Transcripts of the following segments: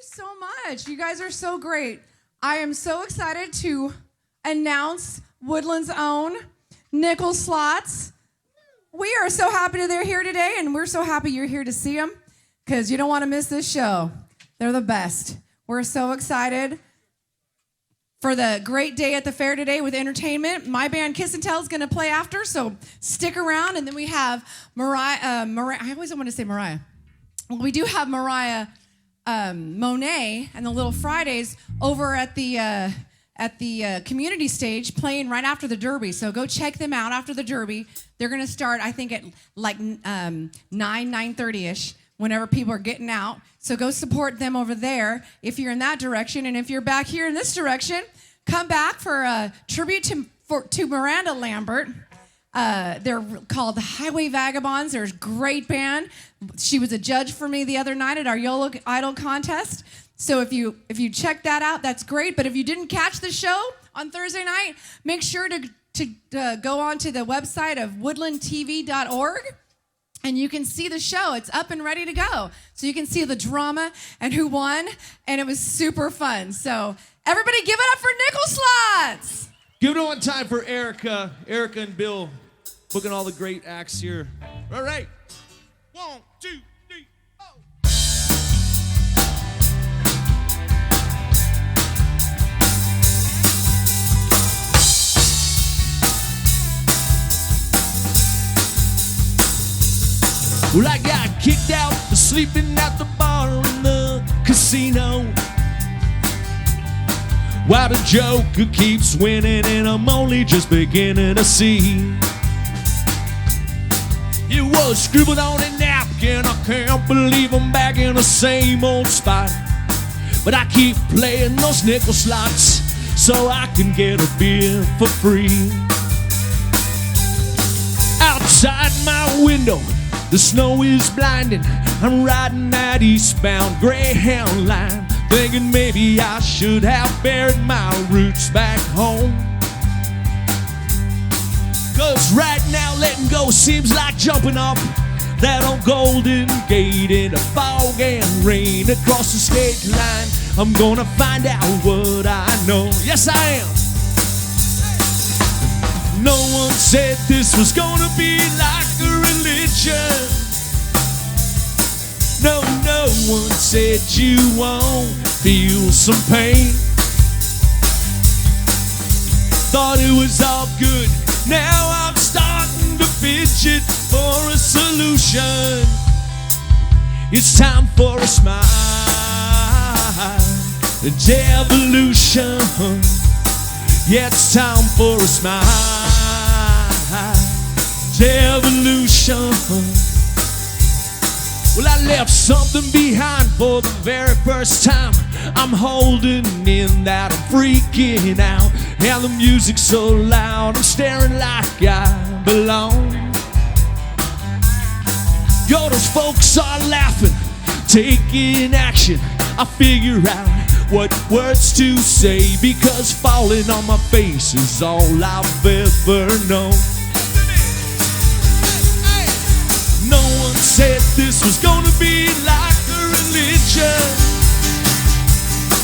you so much. You guys are so great. I am so excited to announce Woodland's own Nickel Slots. We are so happy that they're here today, and we're so happy you're here to see them because you don't want to miss this show. They're the best. We're so excited for the great day at the fair today with entertainment. My band Kiss and Tell is going to play after, so stick around. And then we have Mariah. I always want to say Mariah. Well, we do have Mariah Monet and the Little Fridays over at the community stage playing right after the Derby. So go check them out after the Derby. They're going to start, I think, at like 9:30ish. Whenever people are getting out. So go support them over there if you're in that direction. And if you're back here in this direction, come back for a tribute to Miranda Lambert. They're called the Highway Vagabonds. They're a great band. She was a judge for me the other night at our Yolo Idol contest. So if you check that out, that's great. But if you didn't catch the show on Thursday night, make sure to go on to the website of woodlandtv.org. And you can see the show. It's up and ready to go. So you can see the drama and who won. And it was super fun. So everybody give it up for Nickel Slots. Give it one time for Ericka. Ericka and Bill booking all the great acts here. All right. 1, 2, 3, oh. Well, I got kicked out for sleeping at the bar in the casino. Why the Joker keeps winning and I'm only just beginning to see. It was scribbled on a napkin, I can't believe I'm back in the same old spot. But I keep playing those nickel slots so I can get a beer for free. Outside my window, the snow is blinding. I'm riding that eastbound Greyhound line, thinking maybe I should have buried my roots back home. 'Cause right now letting go seems like jumping off that old Golden Gate in the fog and rain across the state line. I'm gonna find out what I know. Yes, I am. No one said this was gonna be like a religion. No one said you won't feel some pain. Thought it was all good. Now I'm starting to fidget for a solution. It's time for a smile. It's evolution. Yeah, it's time for a smile. It's evolution. Well, I left something behind for the very first time. I'm holding in that I'm freaking out. And the music's so loud, I'm staring like I belong. Yo, those folks are laughing, taking action. I figure out what words to say, because falling on my face is all I've ever known. No one said this was gonna be like a religion.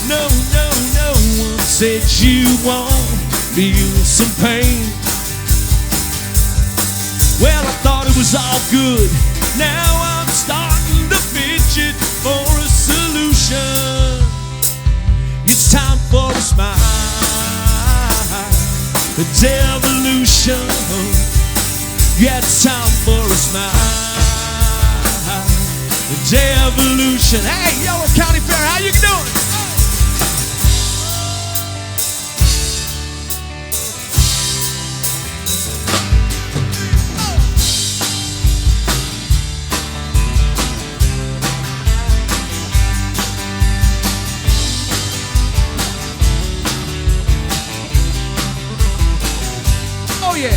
No one said you won't feel some pain. Well, I thought it was all good. Now I'm starting to fidget for a solution. It's time for a smile. It's evolution. Yeah, it's time for a smile. It's evolution. Hey, Yolo County Fair, how you doing? Oh yeah.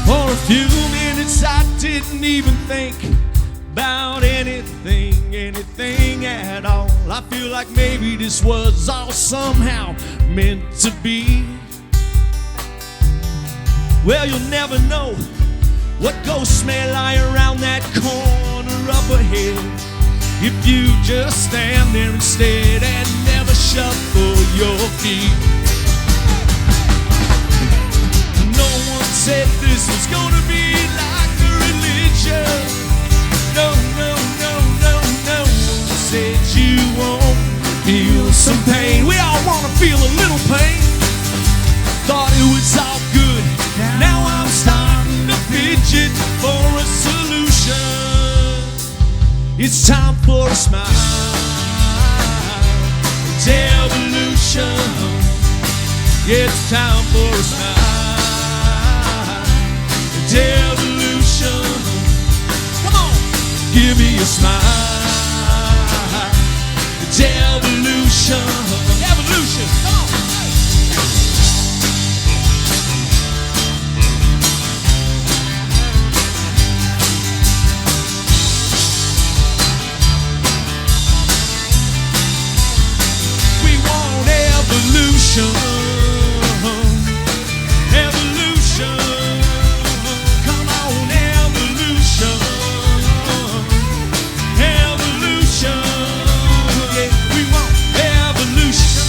For a few minutes I didn't even think about anything. bring anything at all. I feel like maybe this was all somehow meant to be. Well, you'll never know what ghosts may lie around that corner up ahead if you just stand there instead and never shuffle your feet. No one said this was gonna be like a religion. No, no, no, no, no one said you won't feel some pain. We all wanna feel a little pain. Thought it was all good. Now I'm starting to fidget for a solution. It's time for a smile. It's evolution. It's time for a smile. It's evolution. Come on, give me a smile. It's evolution. Evolution. Come on. Evolution, evolution, come on, evolution, evolution, yeah, we want evolution,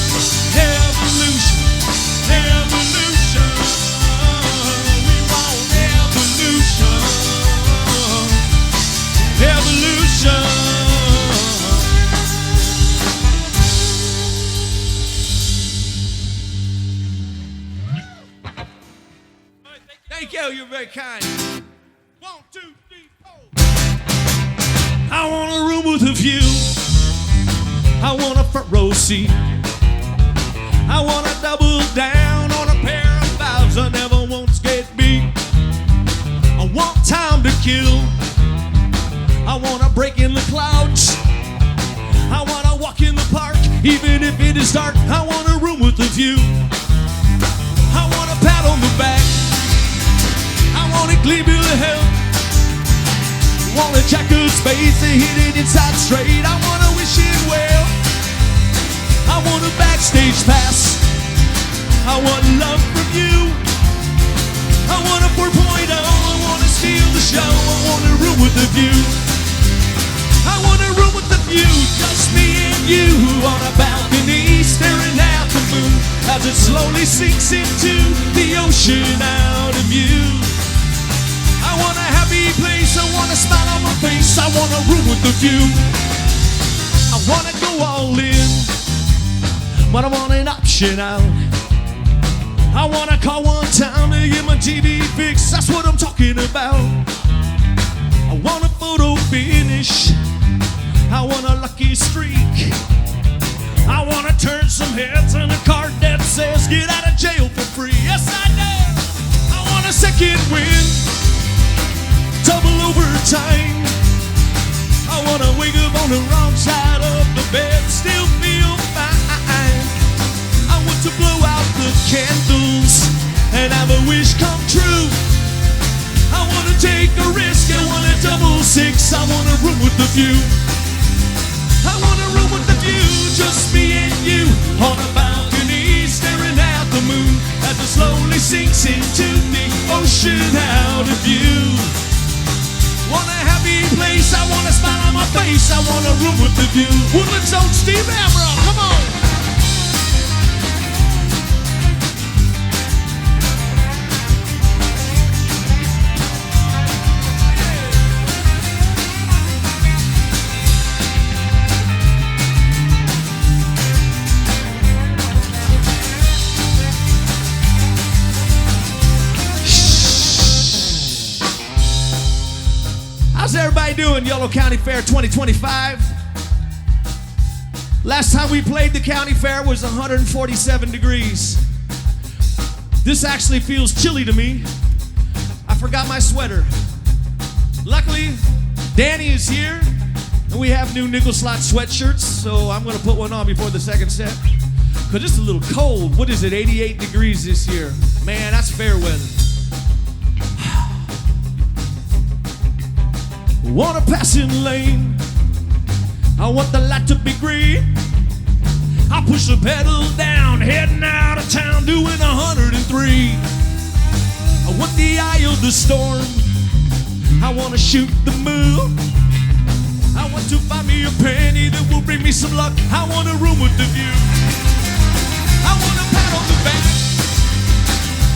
evolution, evolution, we want evolution, evolution. Thank you, you're very kind. 1, 2, 3, 4. I want a room with a view. I want a front row seat. I want to double down on a pair of valves I never once get beat. I want time to kill. I want to break in the clouds. I want to walk in the park, even if it is dark. I want a room with a view. I want a pat on the back. I want a clean bill of health. Want a checkered space to hit it inside straight. I want to wish it well. I want a backstage pass. I want love from you. I want a 4.0. I want to steal the show. I want a room with a view. I want a room with a view. Just me and you on a balcony staring at the moon as it slowly sinks into the ocean out of view. I want a happy place, I want a smile on my face, I want a room with a view. I want to go all in, but I want an option out. I want to call one time to get my TV fixed, that's what I'm talking about. I want a photo finish, I want a lucky streak. I want to turn some heads on a card that says get out of jail for free. Yes I do. I want a second win, double overtime. I wanna wake up on the wrong side of the bed, still feel fine. I want to blow out the candles and have a wish come true. I wanna take a risk and want a 666. I want a room with a view. I want a room with a view, just me and you on a balcony staring at the moon as it slowly sinks into the ocean out of view. Want a happy place, I want a smile on my face, I want a room with a view. Woodland's own Steve Amrock, come on! How's everybody doing? Yolo County Fair 2025. Last time we played the county fair was 147 degrees. This actually feels chilly to me. I forgot my sweater. Luckily, Danny is here, and we have new nickel slot sweatshirts, so I'm gonna put one on before the second set. Cause it's a little cold. What is it, 88 degrees this year? Man, that's fair weather. Want a passing lane, I want the light to be green. I push the pedal down, heading out of town, doing 103. I want the eye of the storm. I want to shoot the moon. I want to find me a penny that will bring me some luck. I want a room with the view. I want a pat on the back.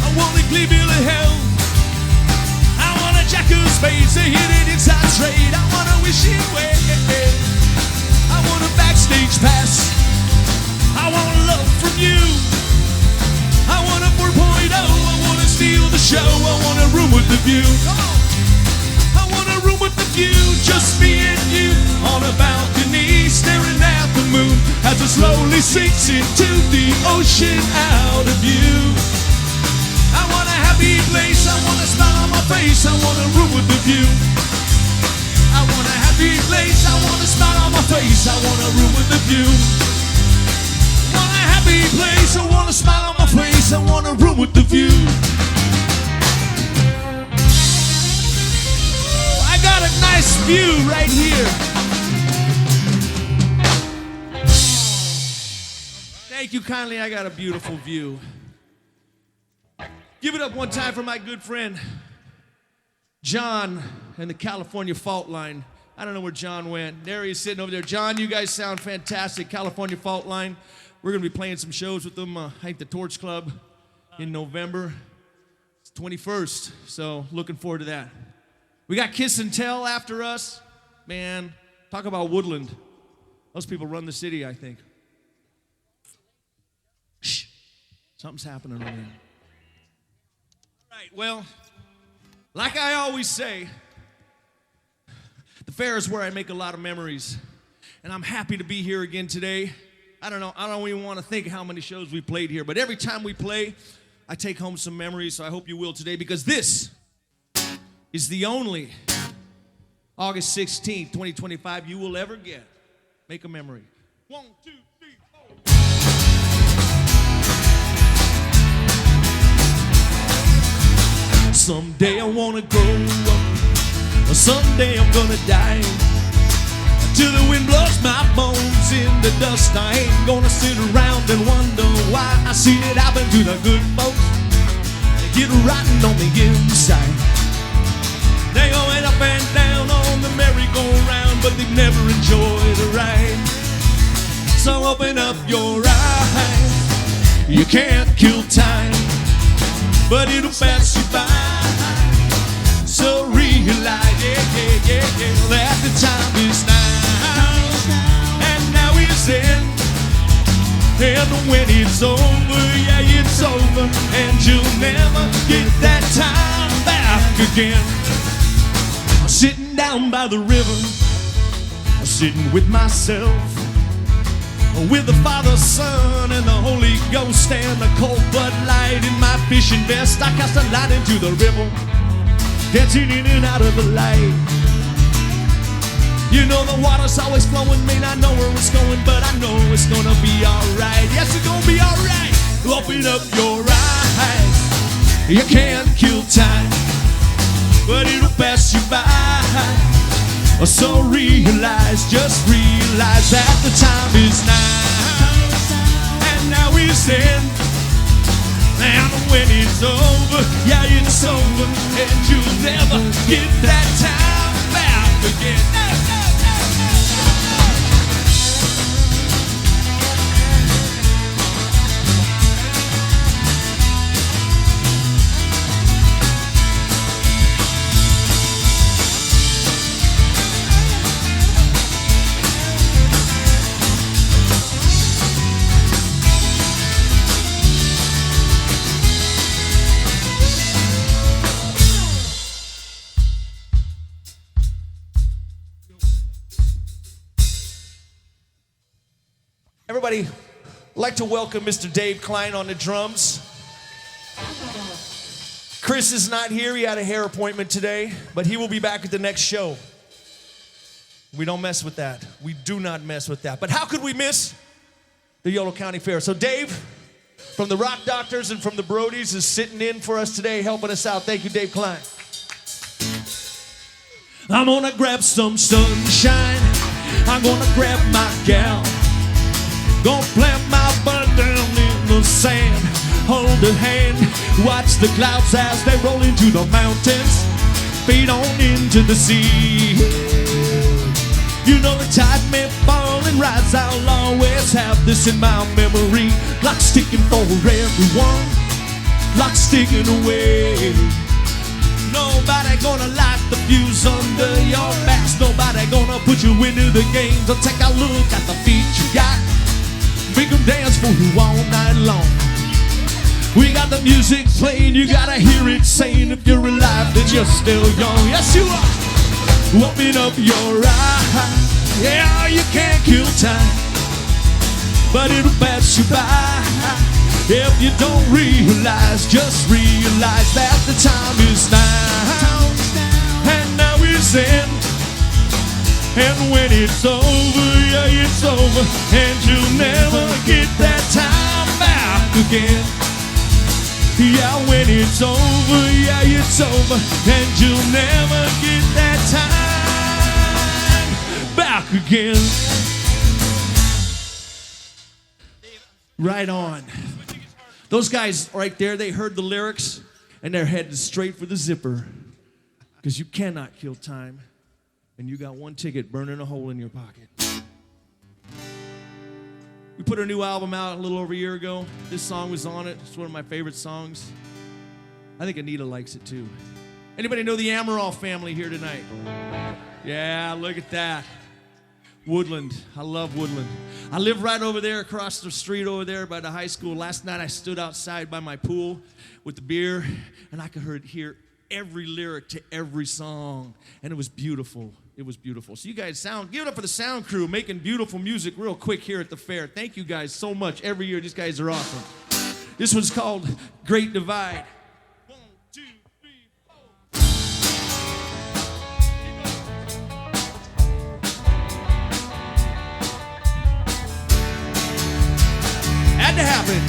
I want a clean bill of health. I want a jack of spades, a hit it inside trade. I want to wish you well. I want a backstage pass. I want love from you. I want a 4.0. I want to steal the show. I want a room with the view. Come on. I want a room with the view, just me and you, on a balcony, staring at the moon as it slowly sinks into the ocean out of view. I want a happy place, I want a smile on my face, I want a room with the view. I want a happy place, I want a smile on my face, I want a room with the view. I want a happy place, I want a smile on my face, I want a room with the view. Got a nice view right here. Thank you kindly. I got a beautiful view. Give it up one time for my good friend John and the California Fault Line. I don't know where John went. There he is sitting over there. John, you guys sound fantastic. California Fault Line. We're going to be playing some shows with them. I think the Torch Club in November. It's 21st. So looking forward to that. We got Kiss and Tell after us. Man, talk about Woodland. Those people run the city, I think. Shh. Something's happening over there. All right, well, like I always say, the fair is where I make a lot of memories. And I'm happy to be here again today. I don't even want to think how many shows we played here, but every time we play, I take home some memories, so I hope you will today, because this is the only August 16th, 2025 you will ever get. Make a memory. 1, 2, 3, 4. Someday I wanna grow up, or someday I'm gonna die. Till the wind blows my bones in the dust, I ain't gonna sit around and wonder why. I see it happen to the good folks. They get rotten on the inside. They going up and down on the merry-go-round, but they've never enjoyed a ride. So open up your eyes. You can't kill time, but it'll pass you by. So realize, that the time is now, and now is then. And when it's over, yeah, it's over, and you'll never get that time back again. Sitting down by the river, sitting with myself, with the Father, Son, and the Holy Ghost, and a cold Bud Light in my fishing vest. I cast a light into the river, dancing in and out of the light. You know the water's always flowing, may not know where it's going, but I know it's gonna be alright. Yes, it's gonna be alright. Open up your eyes. You can't kill time, but it'll pass you by. So realize, just realize that the time is now, and now is then. And when it's over, yeah, it's over, and you'll never get that time back again. Everybody, I'd like to welcome Mr. Dave Klein on the drums. Chris is not here. He had a hair appointment today, but he will be back at the next show. We don't mess with that. We do not mess with that. But how could we miss the Yolo County Fair? So Dave, from the Rock Doctors and from the Brodies, is sitting in for us today, helping us out. Thank you, Dave Klein. I'm gonna grab some sunshine I'm gonna grab my gal, gonna plant my butt down in the sand, hold her hand, watch the clouds as they roll into the mountains, fade on into the sea. You know the tide may fall and rise, I'll always have this in my memory. Clock's ticking for everyone, clock's ticking away. Nobody gonna light the fuse under your backs, nobody gonna put you into the game. So take a look at the feet you got, make them dance for you all night long. We got the music playing, you gotta hear it saying, if you're alive then you're still young. Yes you are. Open up your eyes, yeah, you can't kill time, but it'll pass you by. If you don't realize, just realize that the time is now, and now is in. And when it's over, yeah, it's over, and you'll never get that time back again. Yeah, when it's over, yeah, it's over, and you'll never get that time back again. Right on. Those guys right there, they heard the lyrics, and they're headed straight for the zipper. Because you cannot kill time, and you got one ticket burning a hole in your pocket. We put our new album out a little over a year ago. This song was on it. It's one of my favorite songs. I think Anita likes it too. Anybody know the Amaral family here tonight? Yeah, look at that. Woodland. I love Woodland. I live right over there across the street over there by the high school. Last night I stood outside by my pool with the beer, and I could hear every lyric to every song, and it was beautiful. It was beautiful. So you guys give it up for the sound crew making beautiful music real quick here at the fair. Thank you guys so much. Every year, these guys are awesome. This one's called Great Divide. 1, 2, 3, 4. Had to happen.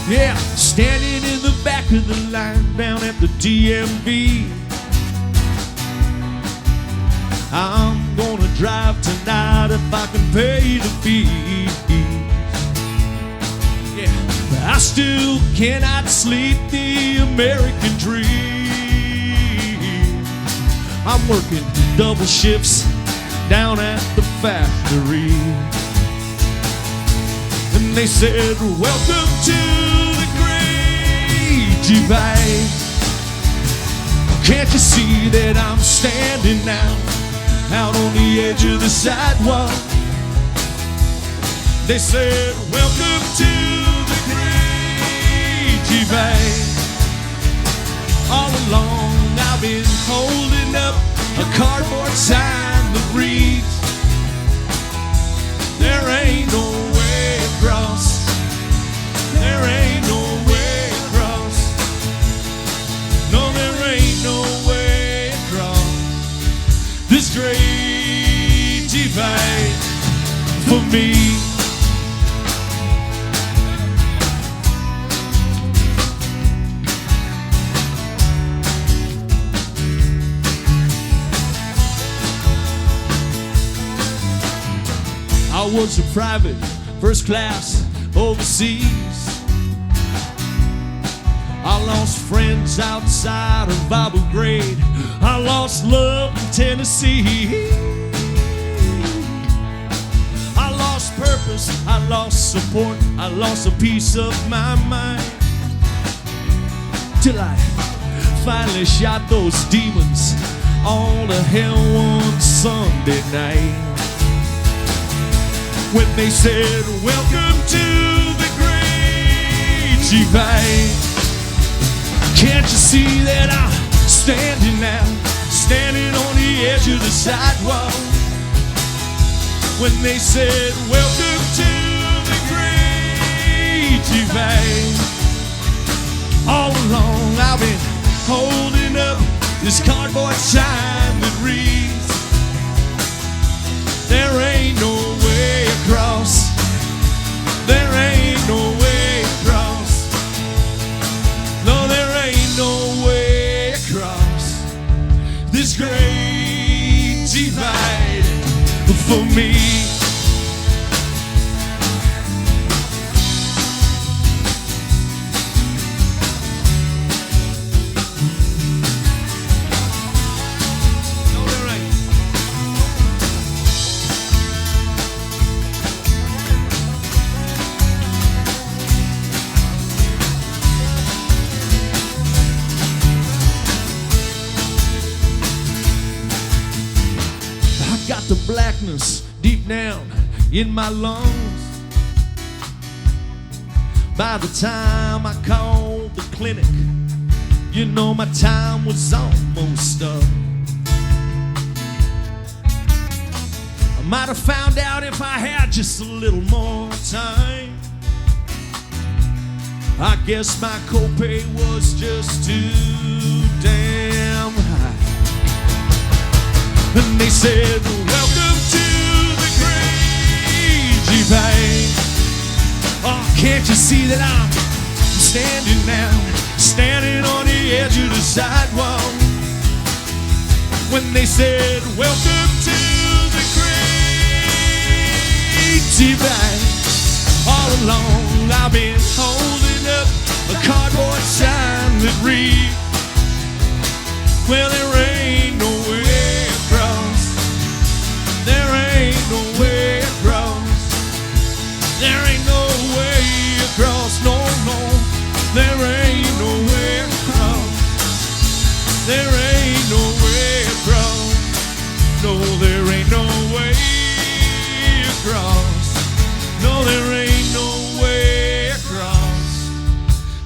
Yeah, standing in the back of the line down at the DMV. I'm gonna drive tonight if I can pay the fees. Yeah, but I still cannot sleep the American dream. I'm working double shifts down at the factory. And they said, welcome to the Great Divide. Can't you see that I'm standing now out on the edge of the sidewalk? They said, welcome to the Great Divide. All along I've been holding up a cardboard sign that reads, there ain't no way across. There ain't no way across. No, there ain't no way across this great divide for me. I was a private, first class, overseas. I lost friends outside of Abu Ghraib. I lost love in Tennessee. I lost purpose, I lost support, I lost a piece of my mind. Till I finally shot those demons all to hell one Sunday night. When they said, welcome to the Great Divide. Can't you see that I'm standing now, standing on the edge of the sidewalk? When they said, welcome to the Great Divide. All along I've been holding up this cardboard sign that reads, for me. Got the blackness deep down in my lungs. By the time I called the clinic, you know my time was almost up. I might have found out if I had just a little more time. I guess my copay was just too damn high. And they said, welcome to the crazy pain. Oh, can't you see that I'm standing now, standing on the edge of the sidewalk? When they said, welcome to the crazy pain. All along I've been holding up a cardboard sign that reads, well, there ain't no way. There ain't no way across. There ain't no way across. No, no. There ain't no way across. There ain't no way across. No, there ain't no way across. No, there ain't no way across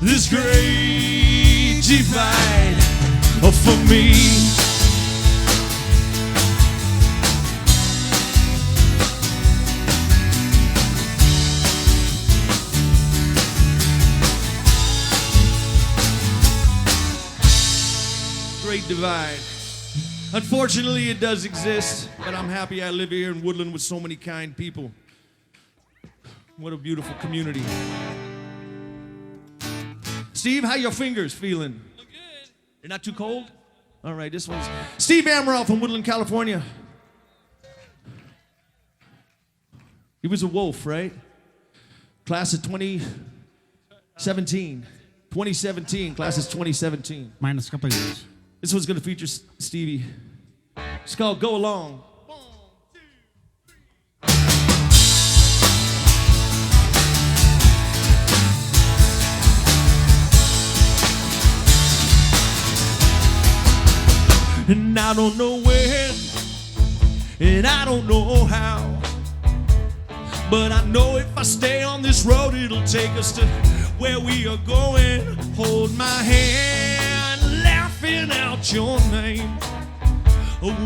this great divide for me. Divide. Unfortunately, it does exist, but I'm happy I live here in Woodland with so many kind people. What a beautiful community. Steve, how your fingers feeling? Look good. They're not too cold? All right, this one's Steve Amaral from Woodland, California. He was a wolf, right? Class of 2017. 2017, class is 2017. Minus a couple of years. This one's gonna feature Stevie. It's called Go Along. 1, 2, 3. And I don't know when, and I don't know how, but I know if I stay on this road, it'll take us to where we are going. Hold my hand, laughing out your name,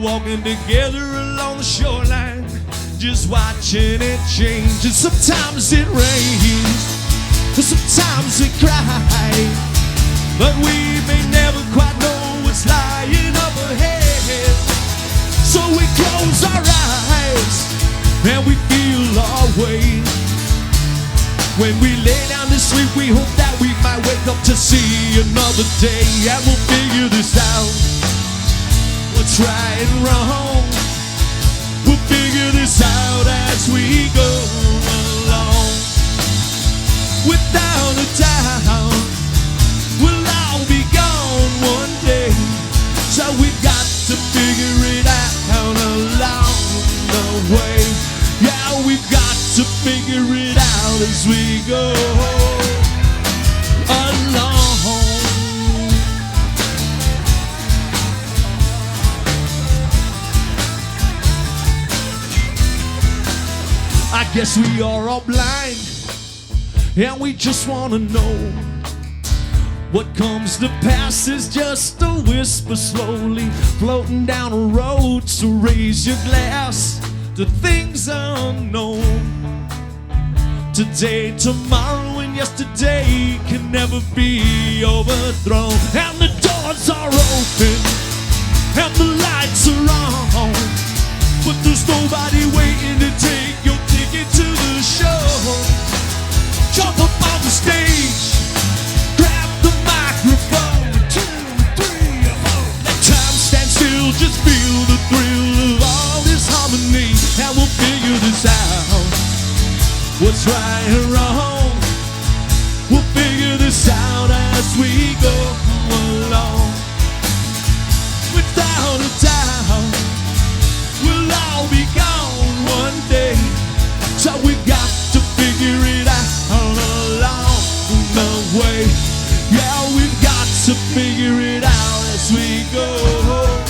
walking together along the shoreline, just watching it change. And sometimes it rains, sometimes we cry, but we may never quite know what's lying up ahead. So we close our eyes and we feel our way. When we lay down to sleep, we hope that we might wake up to see another day. And we'll figure this out, what's right and wrong. We'll figure this out as we go along. Without a doubt, we'll all be gone one day. So we've got to figure it out along the way. Yeah, we've got to figure it out as we go along. I guess we are all blind, and we just want to know what comes to pass is just a whisper slowly floating down a road. So raise your glass to things unknown. Today, tomorrow, and yesterday can never be overthrown. And the doors are open, and the lights are on, but there's nobody waiting to take your ticket to the show. Jump up on the stage, grab the microphone, 2, 3, 4. Let time stand still, just feel the thrill of all this harmony. And we'll what's right or wrong. We'll figure this out as we go along. Without a doubt, we'll all be gone one day. So we've got to figure it out along the way. Yeah, we've got to figure it out as we go along.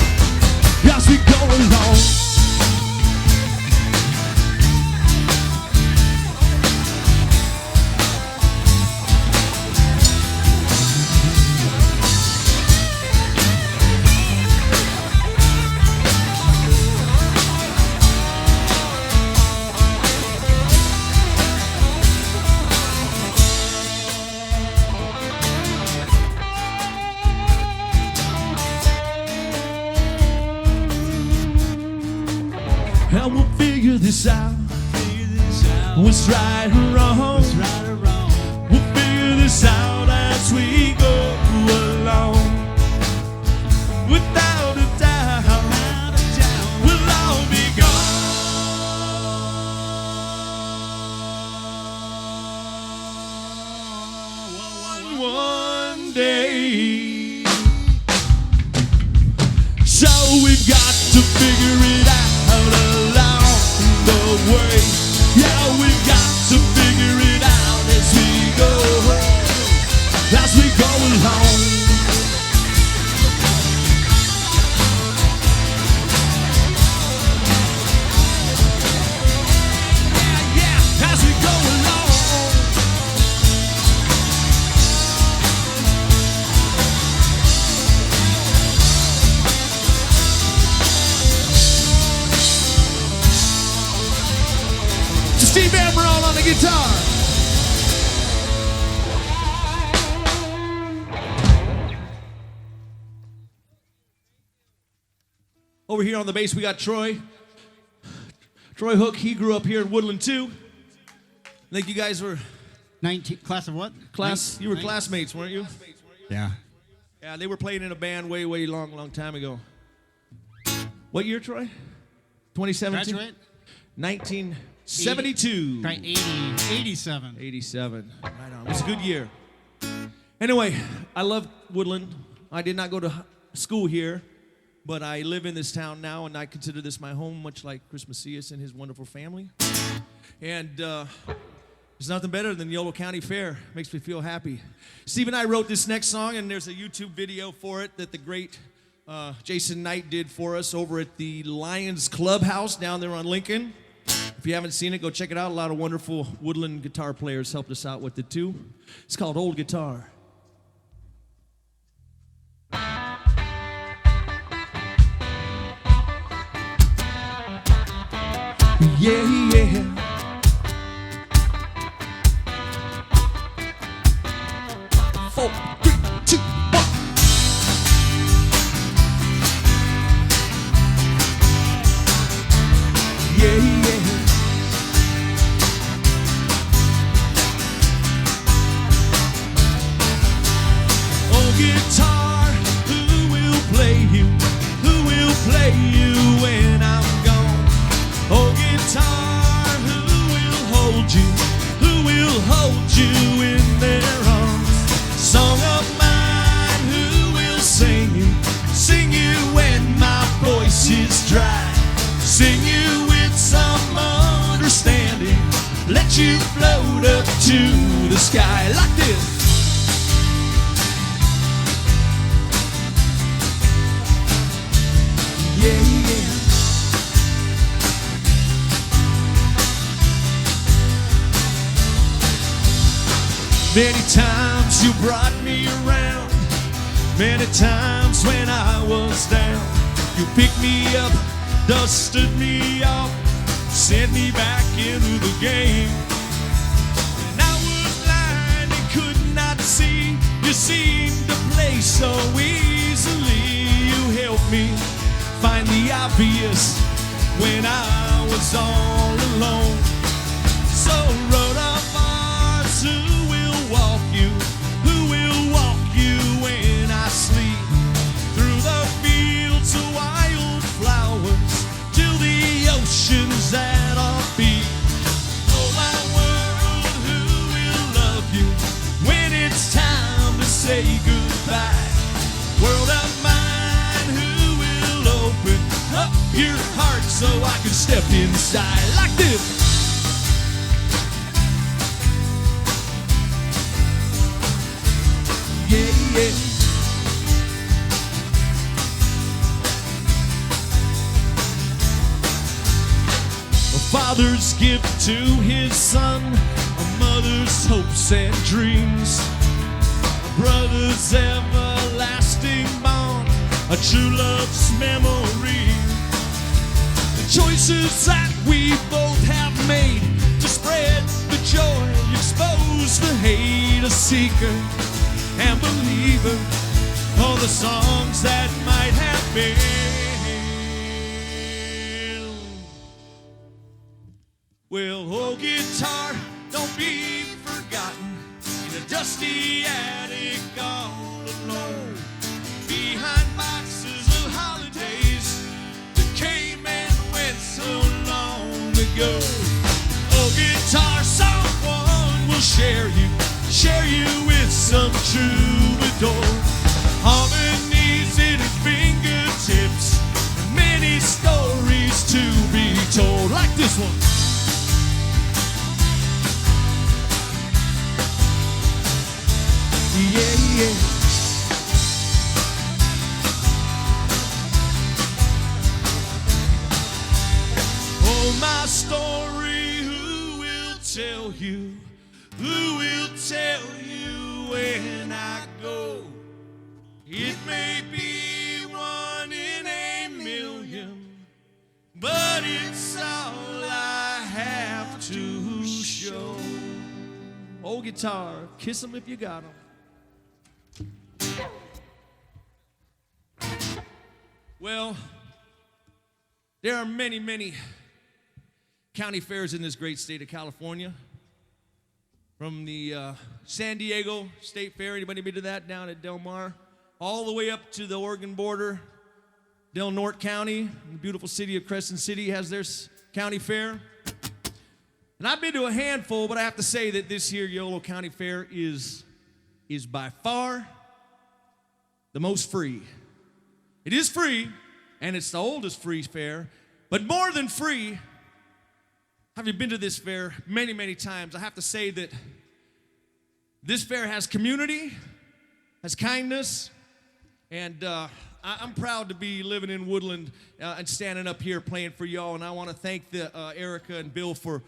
And we'll figure this out. What's right or wrong. We'll figure this out as we go along. Without a doubt, we'll all be gone one day. So we've got to figure it out along the way. Yeah, we've got to figure it out as we go along. Yeah, as we go along. Steve Emerald on the guitar. Over here on the bass we got Troy. Troy Hook, he grew up here in Woodland too. I think you guys were 19, class of what? you were classmates, weren't you? Yeah. Yeah, they were playing in a band way long time ago. What year, Troy? 2017? Graduate? 1972. Right, 87. 87. Right on. It was a good year. Anyway, I love Woodland. I did not go to school here, but I live in this town now, and I consider this my home, much like Chris Macias and his wonderful family. And there's nothing better than Yolo County Fair. Makes me feel happy. Steve and I wrote this next song, and there's a YouTube video for it that the great Jason Knight did for us over at the Lions Clubhouse down there on Lincoln. If you haven't seen it, go check it out. A lot of wonderful Woodland guitar players helped us out with it too. It's called Old Guitar. Yeah, yeah. 4, 3, 2, 1. Yeah, yeah. Oh, guitar, who will play you? Who will play you when I'm gone? Oh, guitar, who will hold you? Who will hold you in their arms? Song of mine, who will sing you? Sing you when my voice is dry. Sing you with some understanding. Let you float up to the sky like this. Yeah, yeah. Many times you brought me around. Many times when I was down, you picked me up, dusted me off, sent me back into the game. When I was blind and could not see, you seemed to play so easily. You helped me find the obvious when I was all alone. So wrote up bars, who will walk you? Who will walk you when I sleep? Through the fields of wild flowers, till the ocean's at our feet. Oh, my world step inside like this. Yeah, yeah. A father's gift to his son, a mother's hopes and dreams, a brother's everlasting bond, a true love's memory. The choices that we both have made to spread the joy, expose the hate, a seeker and believer, all the songs that might have been. Well, oh guitar, don't be forgotten in a dusty attic all alone, behind boxes of holidays that came and went so long ago. Oh guitar, someone will share you with some troubadour, harmonies at his fingertips, and many stories to be told, like this one. Yeah, yeah. Oh, my story, who will tell you? Who will tell you when I go? It may be one in a million, but it's all I have to show. Old guitar, kiss 'em if you got 'em. Well, there are many, many county fairs in this great state of California. From the San Diego State Fair, anybody been to that down at Del Mar? All the way up to the Oregon border, Del Norte County, the beautiful city of Crescent City has their county fair. And I've been to a handful, but I have to say that this here Yolo County Fair is by far the most free. It is free, and it's the oldest free fair, but more than free, having been to this fair many, many times, I have to say that this fair has community, has kindness, and I'm proud to be living in Woodland and standing up here playing for y'all, and I want to thank Ericka and Bill for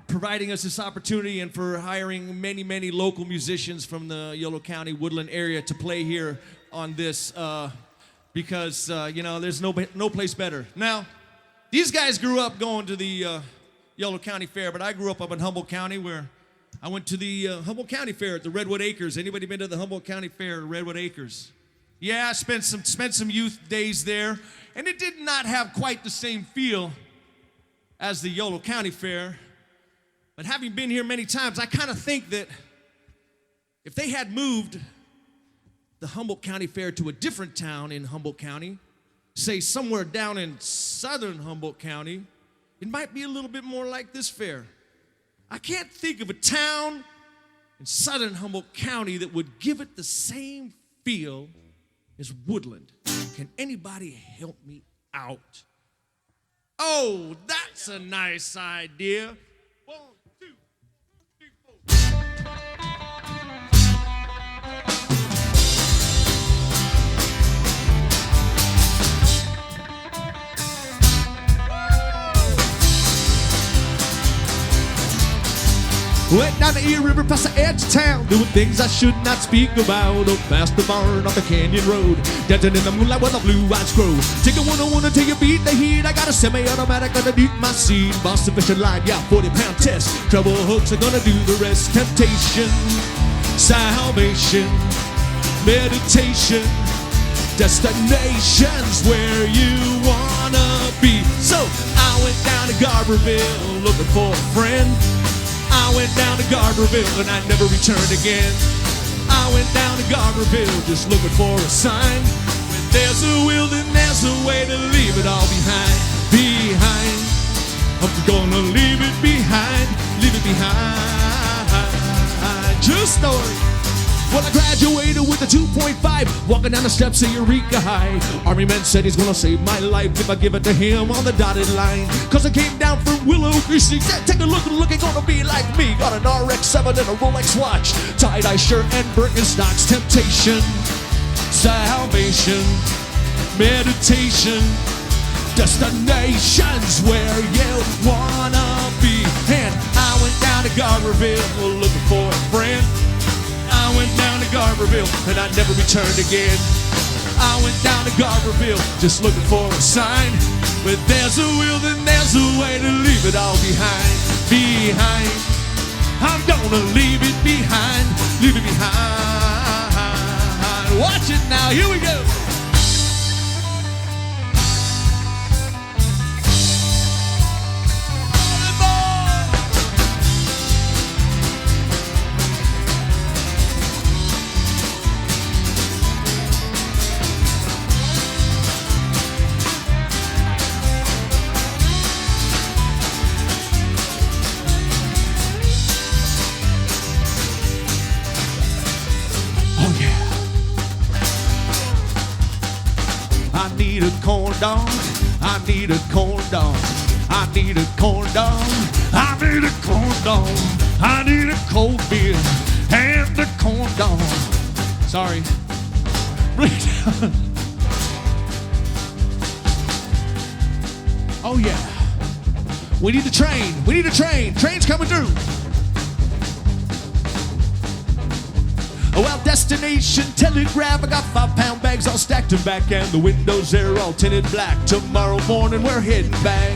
providing us this opportunity and for hiring many, many local musicians from the Yolo County, Woodland area to play here on this because, there's no place better. Now, these guys grew up going to the Yolo County Fair, but I grew up in Humboldt County where I went to the Humboldt County Fair at the Redwood Acres. Anybody been to the Humboldt County Fair at Redwood Acres? Yeah, I spent some youth days there, and it did not have quite the same feel as the Yolo County Fair. But having been here many times, I kind of think that if they had moved the Humboldt County Fair to a different town in Humboldt County, say somewhere down in southern Humboldt County, it might be a little bit more like this fair. I can't think of a town in southern Humboldt County that would give it the same feel as Woodland. Can anybody help me out? Oh, that's a nice idea. 1, 2, 3, 4. Went down the Erie River past the edge of town, doing things I should not speak about. Up past the barn off the canyon road, dancing in the moonlight where the blue eyes grow. Take a one till you beat the heat. I got a semi-automatic underneath my seat. Boston fishing line, yeah, 40-pound test. Treble hooks are gonna do the rest. Temptation, salvation, meditation, destinations where you wanna be. So I went down to Garberville looking for a friend. I went down to Garberville and I never returned again. I went down to Garberville just looking for a sign. When there's a will, then there's a way to leave it all behind. Behind. I'm gonna leave it behind. Leave it behind. True story. Well, I graduated with a 2.5, walking down the steps of Eureka High. Army man said he's gonna save my life if I give it to him on the dotted line. Cause I came down from Willow Creek, said, take a look, ain't gonna be like me. Got an RX-7 and a Rolex watch, tie-dye shirt and Birkenstocks. Temptation, salvation, meditation, destinations where you wanna be. And I went down to Garberville looking for a friend. I went down to Garberville and I never returned again. I went down to Garberville just looking for a sign. But there's a will, then there's a way to leave it all behind. Behind. I'm gonna leave it behind. Leave it behind. Watch it now, here we go. I need a corn dog. I need a corn dog. I need a corn dog. I need a corn dog. I need a cold beer and a corn dog. Sorry. Bring it down. Oh yeah. We need the train. We need a train. Train's coming through. Well, destination telegraph. I got 5-pound bags all stacked and back, and the windows they're all tinted black. Tomorrow morning we're heading back.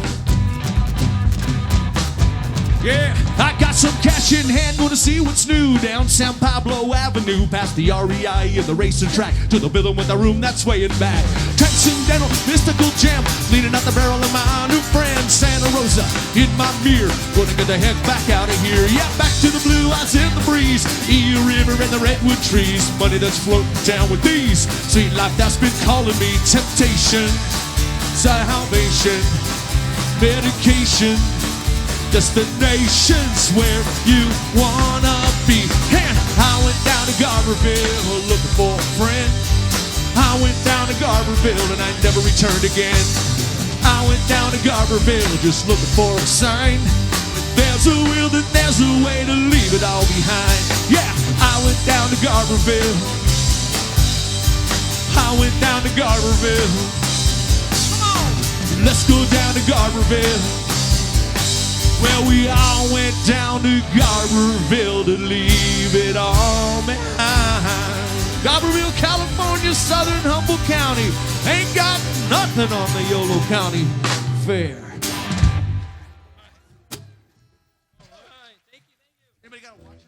Yeah, I got some cash in hand, gonna see what's new down San Pablo Avenue, past the REI and the racing track, to the building with a room that's swaying back. Transcendental, mystical gem, leaning out the barrel of my new friend Santa Rosa in my mirror. Gonna get the heck back out of here. Yeah, back to the blue eyes in the breeze, Eel River and the redwood trees. Money that's floating down with these. Sweet life that's been calling me. Temptation, salvation, medication, destinations where you wanna be. And I went down to Garberville looking for a friend. I went down to Garberville and I never returned again. I went down to Garberville just looking for a sign. If there's a will, then there's a way to leave it all behind. Yeah, I went down to Garberville. I went down to Garberville. Come on, let's go down to Garberville. Well, we all went down to Garberville to leave it all behind. Garberville, California, southern Humboldt County. Ain't got nothing on the Yolo County Fair. Anybody got a watch?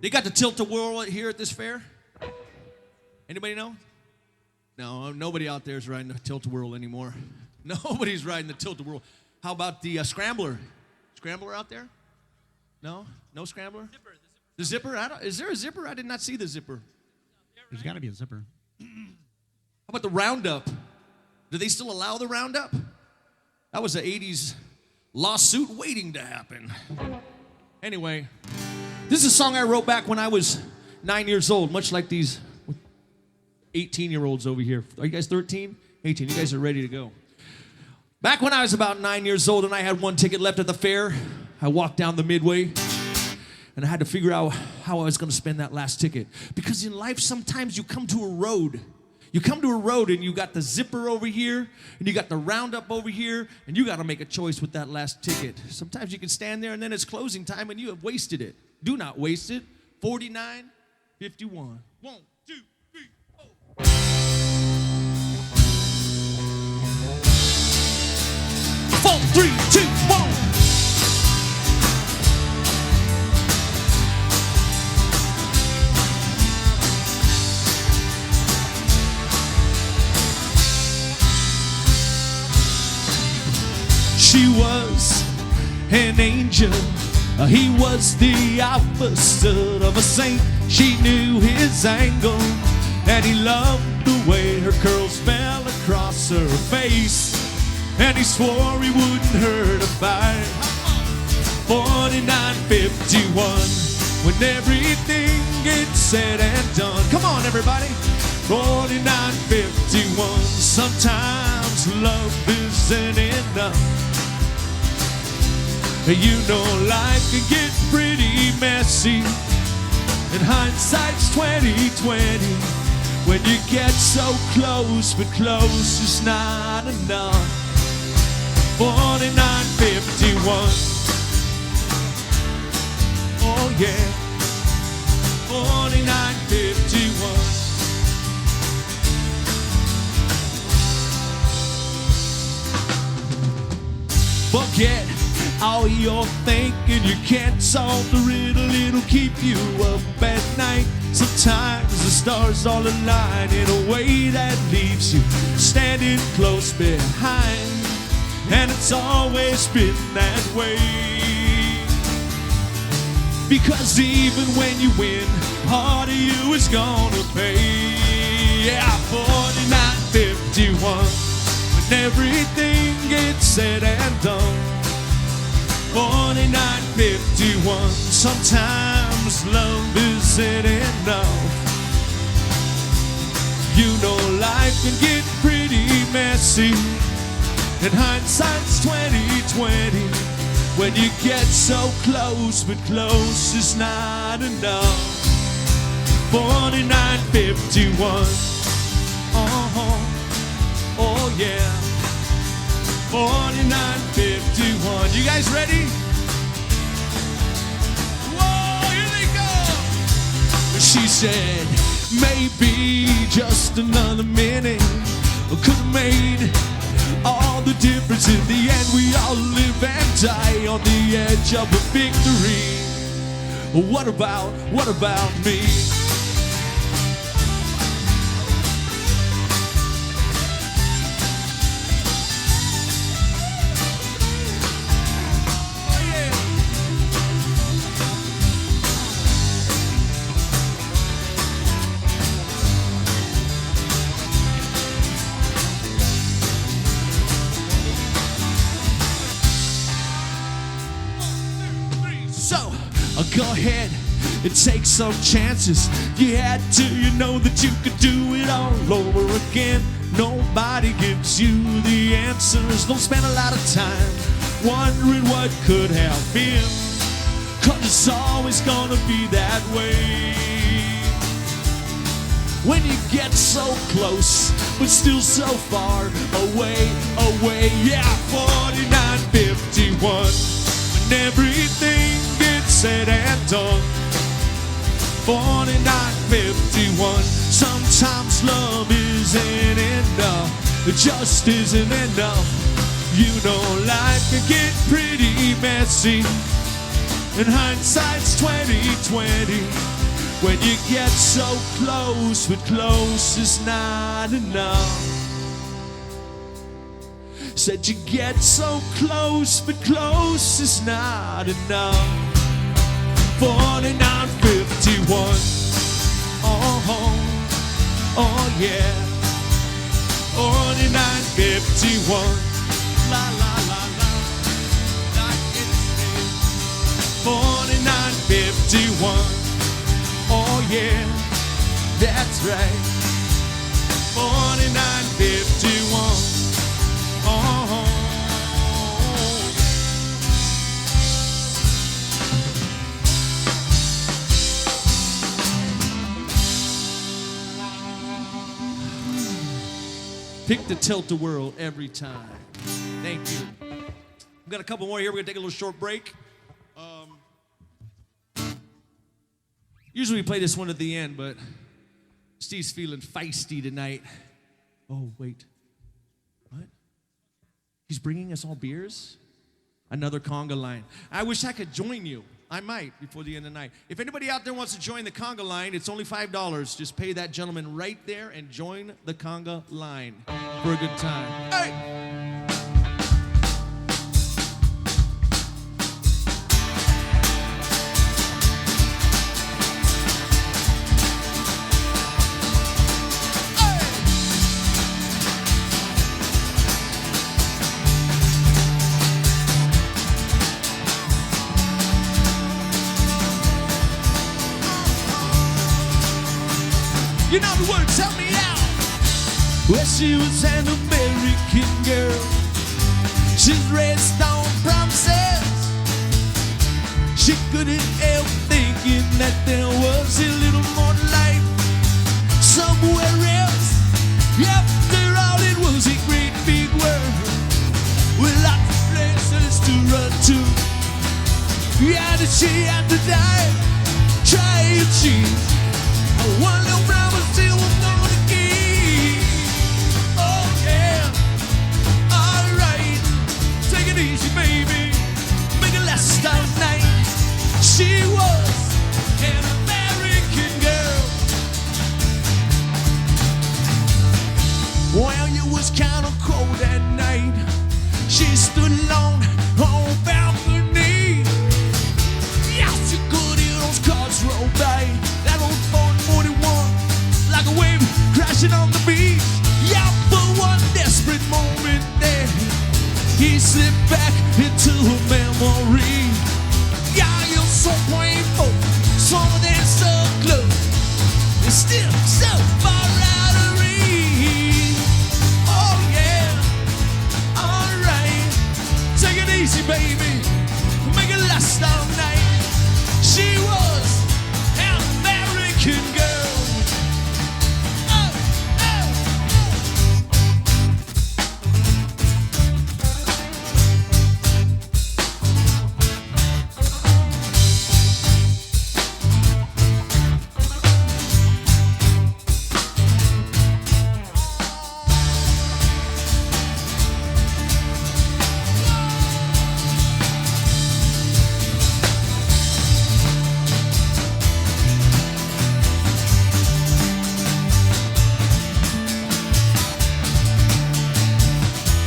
They got the tilt-a-whirl here at this fair? Anybody know? No, nobody out there is riding the tilt-a-whirl anymore. Nobody's riding the tilt-a-whirl. How about the scrambler? Scrambler out there? No? No scrambler? The zipper? Is there a zipper? I did not see the zipper. There's got to be a zipper. How about the roundup? Do they still allow the roundup? That was an 80s lawsuit waiting to happen. Anyway, this is a song I wrote back when I was 9 years old, much like these 18-year-olds over here. Are you guys 13? 18. You guys are ready to go. Back when I was about 9 years old and I had one ticket left at the fair, I walked down the midway and I had to figure out how I was going to spend that last ticket. Because in life, sometimes you come to a road. You come to a road and you got the zipper over here and you got the roundup over here and you got to make a choice with that last ticket. Sometimes you can stand there and then it's closing time and you have wasted it. Do not waste it. 49-51. 1, 2, 3, 4. 4, 3, 2, 1. She was an angel. He was the opposite of a saint. She knew his angle, and he loved the way her curls fell across kiss her face, and he swore he wouldn't hurt a fight. 4951, when everything gets said and done. Come on, everybody. 4951, sometimes love isn't enough. You know life can get pretty messy, and hindsight's 2020. When you get so close, but close is not enough. 4951. Oh yeah. 4951. Forget all your thinking, you can't solve the riddle, it'll keep you up at night. Sometimes the stars all align in a way that leaves you standing close behind, and it's always been that way. Because even when you win, part of you is gonna pay. Yeah, 4951, when everything gets said and done. 4951, sometimes love isn't enough. You know life can get pretty messy, and hindsight's 2020. When you get so close, but close is not enough. 4951. Oh yeah. 4951. You guys ready? Whoa, here they go. She said, maybe just another minute could have made all the difference. In the end, we all live and die on the edge of a victory. What about me? Go ahead and take some chances. You had to, you know that you could do it all over again. Nobody gives you the answers. Don't spend a lot of time wondering what could have been, 'cause it's always gonna be that way. When you get so close, but still so far away. Yeah, 4951, when everything said and done. 4951, sometimes love isn't enough. It just isn't enough. You know life can get pretty messy, and hindsight's 2020. When you get so close, but close is not enough. Said you get so close, but close is not enough. 4951. Oh yeah. 4951. La la la la. Like it's 4951. Oh yeah. That's right. 4951. Oh. Pick the tilt-a-whirl every time. Thank you. We've got a couple more here. We're going to take a little short break. Usually we play this one at the end, but Steve's feeling feisty tonight. Oh, wait. What? He's bringing us all beers? Another conga line. I wish I could join you. I might before the end of the night. If anybody out there wants to join the conga line, it's only $5. Just pay that gentleman right there and join the conga line for a good time. Hey! Help me out. Well, she was an American girl. She's raised on promises. She couldn't help thinking that there was a little more life somewhere else. After all, it was a great big world with lots of places to run to. Yeah, did she have to die? Try and cheat. One little promise still was gonna keep. Oh yeah, alright. Take it easy, baby. Make it last all night. She was an American girl. Well, it was kind of cold at night. She stood alone on a balcony. Yeah, she could hear those cars roll by. That old Ford 41, like a wave crashing on the beach. Yeah, for one desperate moment there, he slipped back into a memory. Yeah, you're so painful, so then so close, and still so far out of reach. Oh yeah, alright. Take it easy, baby. Make it last all night. She was an American girl. Oh, oh,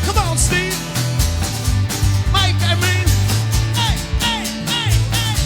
come on, Steve. Mike, I mean. Hey, hey, hey, hey.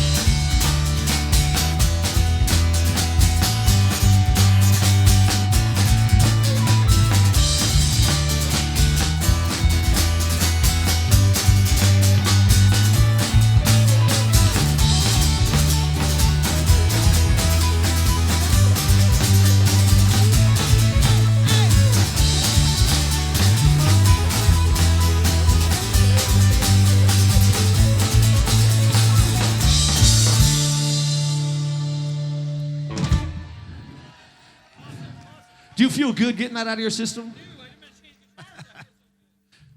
Do you feel good getting that out of your system?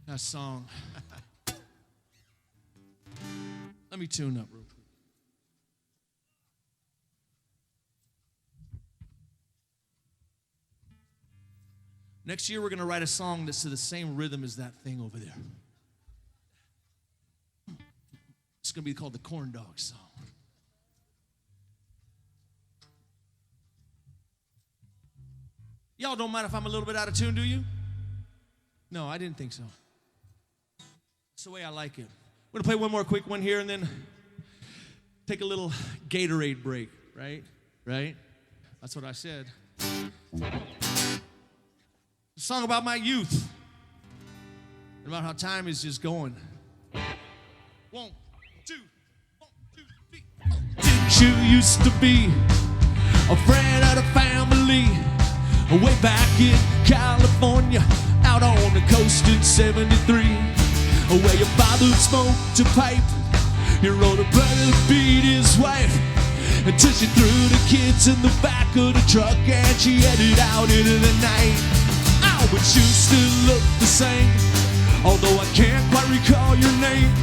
That song. Let me tune up real quick. Next year, we're going to write a song that's to the same rhythm as that thing over there. It's going to be called the Corn Dog Song. Y'all don't mind if I'm a little bit out of tune, do you? No, I didn't think so. It's the way I like it. We're gonna play one more quick one here and then take a little Gatorade break, right? Right? That's what I said. A song about my youth and about how time is just going. 1, 2, 1, 2, 3. Didn't you used to be a friend of the family? Way back in California, out on the coast in 73, where your father smoked a pipe, your older brother beat his wife, until she threw the kids in the back of the truck and she headed out into the night. Oh, but you still look the same, although I can't quite recall your name.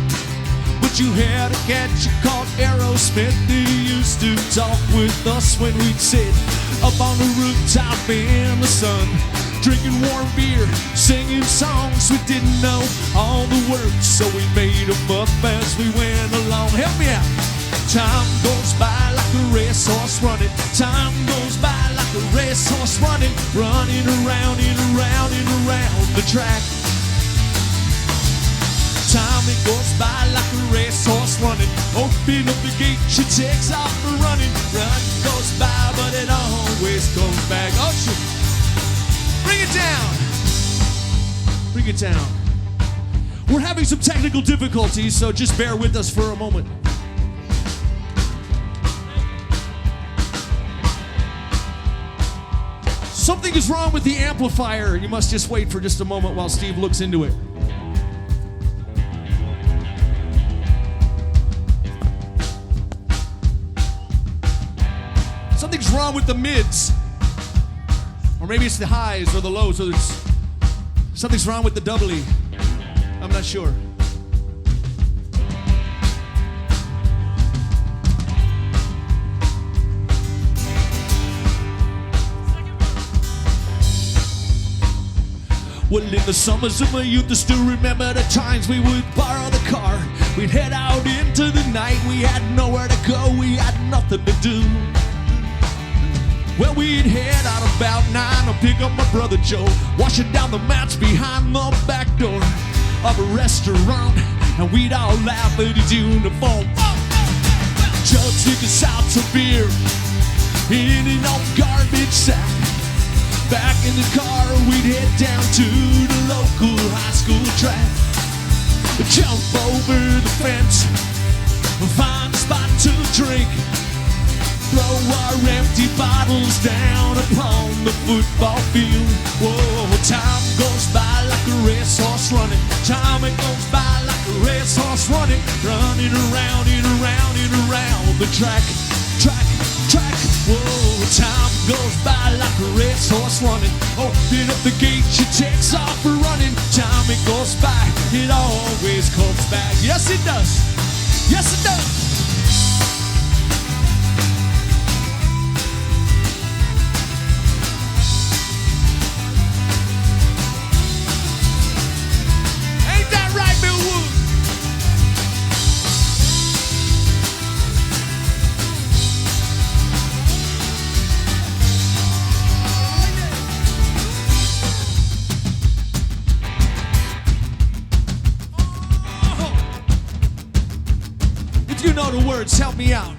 But you had a cat you called Aerosmith. He used to talk with us when we'd sit up on the rooftop in the sun, drinking warm beer, singing songs we didn't know all the words, so we made them up as we went along. Help me out. Time goes by like a racehorse running. Time goes by like a racehorse running, running around and around and around the track. Time it goes by like a racehorse running. Open up the gate, she takes off and running. Run goes by, but it always comes back. Oh shit! Bring it down. Bring it down. We're having some technical difficulties, so just bear with us for a moment. Something is wrong with the amplifier. You must just wait for just a moment while Steve looks into it. Something's wrong with the mids. Or maybe it's the highs or the lows. Or something's wrong with the double E. I'm not sure. Well, in the summers of my youth, I still remember the times we would borrow the car. We'd head out into the night. We had nowhere to go. We had nothing to do. Well, we'd head out about 9 to pick up my brother Joe, washing down the mats behind the back door of a restaurant, and we'd all laugh at his uniform. Joe took us out to beer in an old garbage sack. Back in the car, we'd head down to the local high school track. Jump over the fence, find a spot to drink, throw our empty bottles down upon the football field. Whoa, time goes by like a racehorse running. Time it goes by like a racehorse running, running around and around and around the track. Whoa, time goes by like a racehorse running. Open up the gate, she takes off running. Time it goes by, it always comes back. Yes, it does. Yes, it does. Ain't that right, Bill Wood? You know the words, help me out.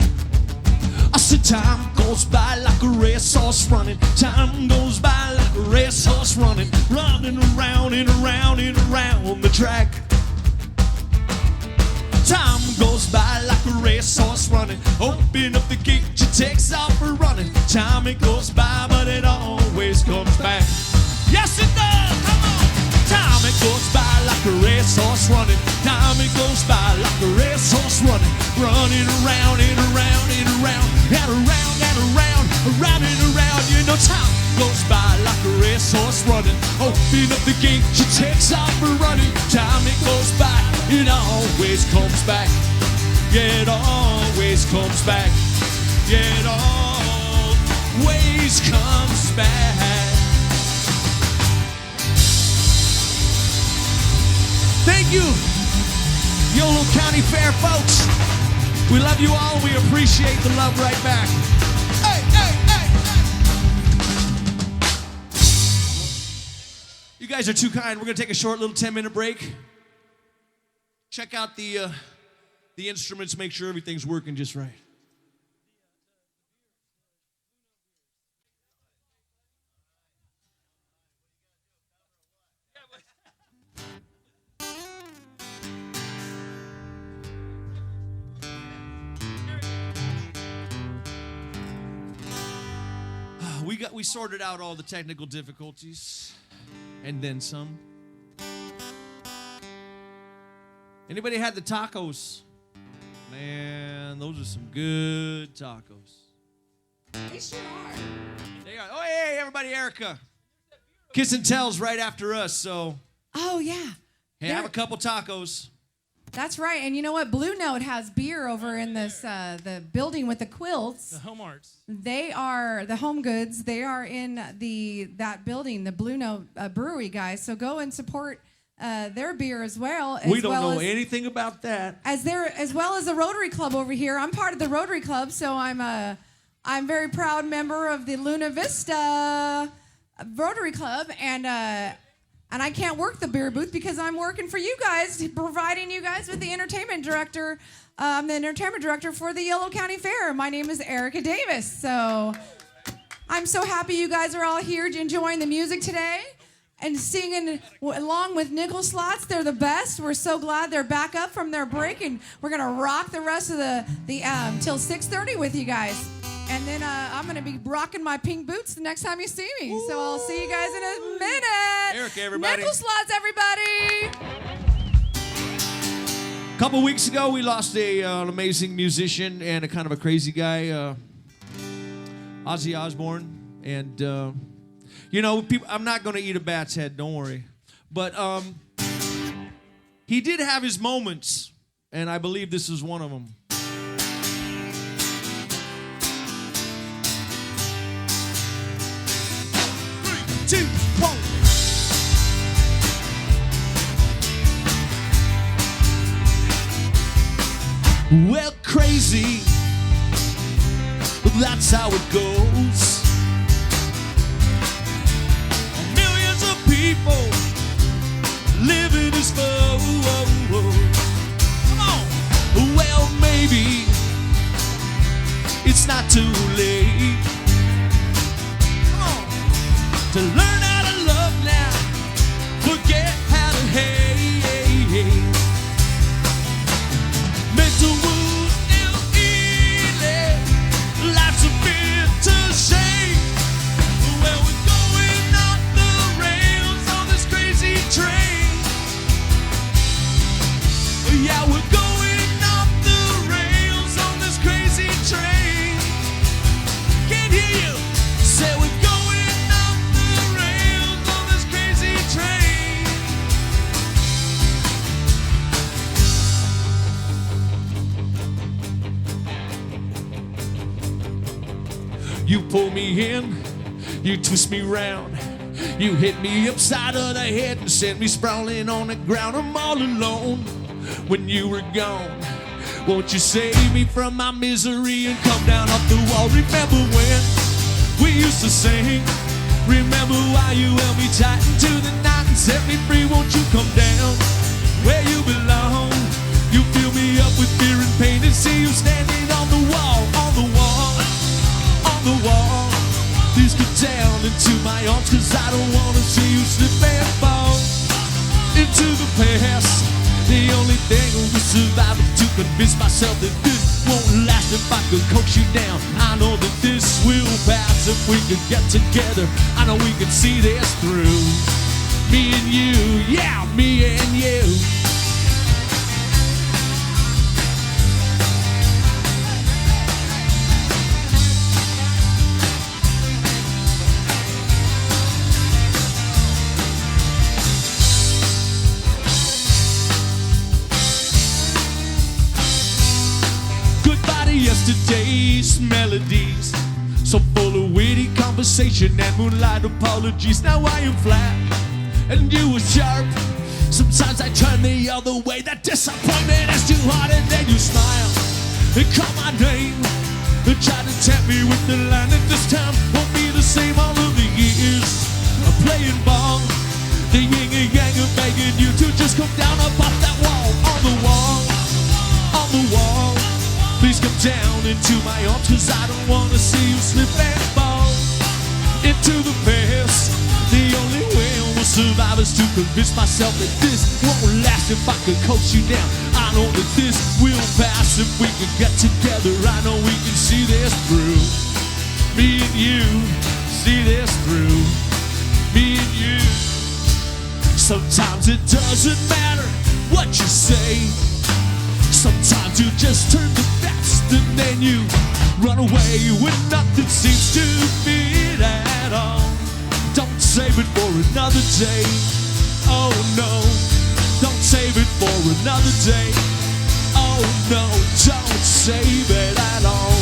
I said time goes by like a racehorse running. Time goes by like a racehorse running, running around and around and around the track. Time goes by like a racehorse running. Open up the gate, she takes off running. Time it goes by, but it always comes back. Yes, it does. Come on. Time it goes by like a racehorse running. Time it goes by like a racehorse running, running around and around and around and around and around, around and around. You know time goes by like a racehorse running. Open up the gate, she takes off running. Time it goes by, it always comes back. Yeah, it always comes back. Yeah, it always comes back. Thank you, Yolo County Fair folks. We love you all. We appreciate the love right back. Hey, hey, hey, hey. You guys are too kind. We're going to take a short little 10-minute break. Check out the instruments, make sure everything's working just right. We sorted out all the technical difficulties and then some. Anybody had the tacos? Man, those are some good tacos. They sure are. They are. Oh, hey, everybody, Ericka. Kiss and Tell's right after us, so. Oh, yeah. Hey, have a couple tacos. That's right. And you know what? Blue Note has beer over in this the building with the quilts. The Home Arts. They are the Home Goods. They are in that building, the Blue Note Brewery, guys. So go and support their beer as well. We don't know anything about that. As well as the Rotary Club over here. I'm part of the Rotary Club, so I'm a very proud member of the Luna Vista Rotary Club, and I can't work the beer booth because I'm working for you guys, providing you guys with the entertainment director. I'm the entertainment director for the Yolo County Fair. My name is Ericka Davis. So I'm so happy you guys are all here enjoying the music today and singing along with Nickel Slots. They're the best. We're so glad they're back up from their break, and we're gonna rock the rest of the till 6:30 with you guys. And then I'm going to be rocking my pink boots the next time you see me. So I'll see you guys in a minute. Ericka, everybody. Nickel slots, everybody. A couple weeks ago, we lost an amazing musician and a kind of a crazy guy, Ozzy Osbourne. And, you know, people, I'm not going to eat a bat's head, don't worry. But he did have his moments, and I believe this is one of them. 2, 1. Well, crazy, that's how it goes. Millions of people living as foes. Come on. Well, maybe it's not too late to learn how to love now, forget how to hate. Mental wounds still healing, life's a bitter shame. Well, we're going off the rails on this crazy train. Yeah, we're going off the rails on this crazy train. Can't hear you. Say we're going You pull me in, you twist me round, you hit me upside of the head and send me sprawling on the ground. I'm all alone when you were gone. Won't you save me from my misery and come down off the wall? Remember when we used to sing? Remember why you held me tight into the night and set me free? Won't you come down where you belong? You fill me up with fear and pain and see you standing on the wall, on the wall. The wall. Please come down into my arms, cause I don't wanna see you slip and fall into the past. The only thing I will survive is to convince myself that this won't last. If I could coax you down, I know that this will pass. If we could get together, I know we could see this through. Me and you, yeah, me and you. Yesterday's melodies, so full of witty conversation and moonlight apologies. Now I am flat and you were sharp. Sometimes I turn the other way. That disappointment is too hard, and then you smile and call my name and try to tempt me with the line that this time won't be the same. All of the years of playing ball, the yin and yang of begging you to just come down up off that wall, on the wall, on the wall. Please come down into my arms, cause I don't wanna see you slip and fall into the past. The only way I will survive is to convince myself that this won't last. If I could coax you down, I know that this will pass. If we could get together, I know we can see this through. Me and you, see this through. Me and you. Sometimes it doesn't matter what you say. Sometimes you just turn the best and then you run away when nothing seems to fit at all. Don't save it for another day. Oh no, don't save it for another day. Oh no, don't save it at all.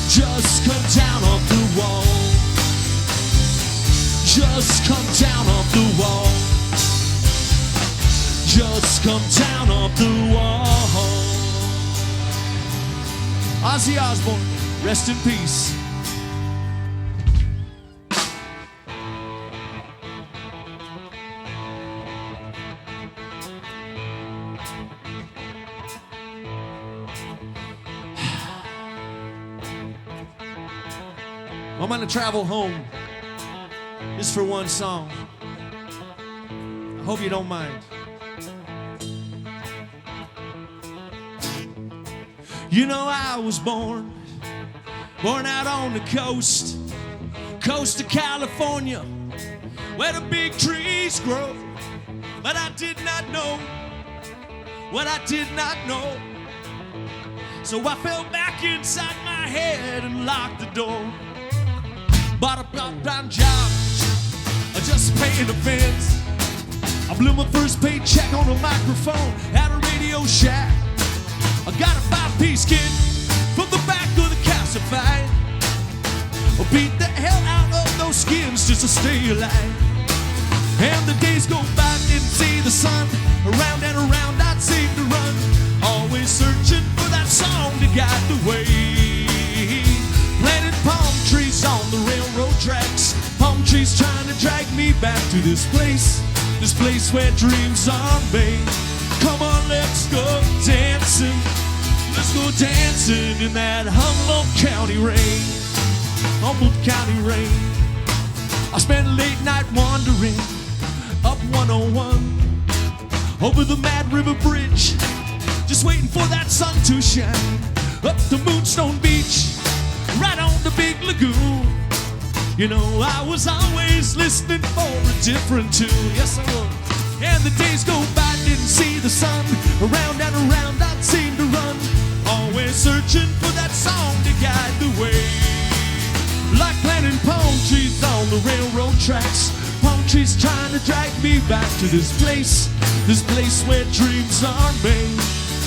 Just come down off the wall. Just come down off the wall. Just come down off the wall. Ozzy Osbourne, rest in peace. I'm gonna travel home just for one song. I hope you don't mind. You know I was born Born out on the coast of California, where the big trees grow. But I did not know what I did not know. So I fell back inside my head and locked the door. Bought a part-time job, just paying the bills. I blew my first paycheck on a microphone at a Radio Shack. I got a 5-piece kit from the back of the calcified. I beat the hell out of those skins just to stay alive. And the days go by, didn't see the sun. Around and around I'd seem to run, always searching for that song to guide the way. Planting palm trees on the railroad tracks, palm trees trying to drag me back to this place where dreams are made. Come on, let's go dancing. Let's go dancing in that Humboldt County rain. Humboldt County rain. I spent a late night wandering up 101, over the Mad River Bridge, just waiting for that sun to shine. Up to Moonstone Beach, right on the Big Lagoon. You know, I was always listening for a different tune. Yes, I was. And the days go by, didn't see the sun. Around and around I'd seem to run, always searching for that song to guide the way. Like planting palm trees on the railroad tracks, palm trees trying to drag me back to this place where dreams are made.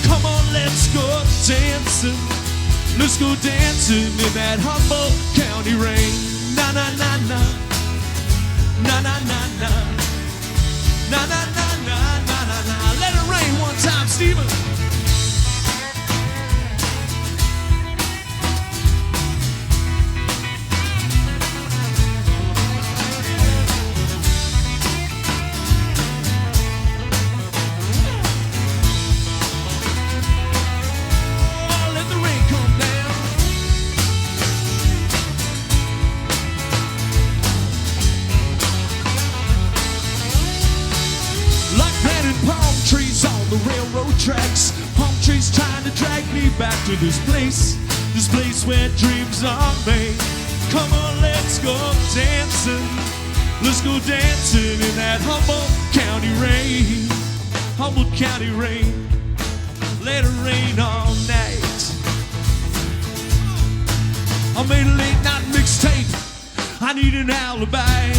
Come on, let's go dancing. Let's go dancing in that Humboldt County rain. Na na na na, na na na na, na na na na na na na. Let it rain one time, Stephen. The railroad tracks, palm trees trying to drag me back to this place where dreams are made. Come on, let's go dancing. Let's go dancing in that Humboldt County rain. Humboldt County rain. Let it rain all night. I made a late night mixtape. I need an alibi.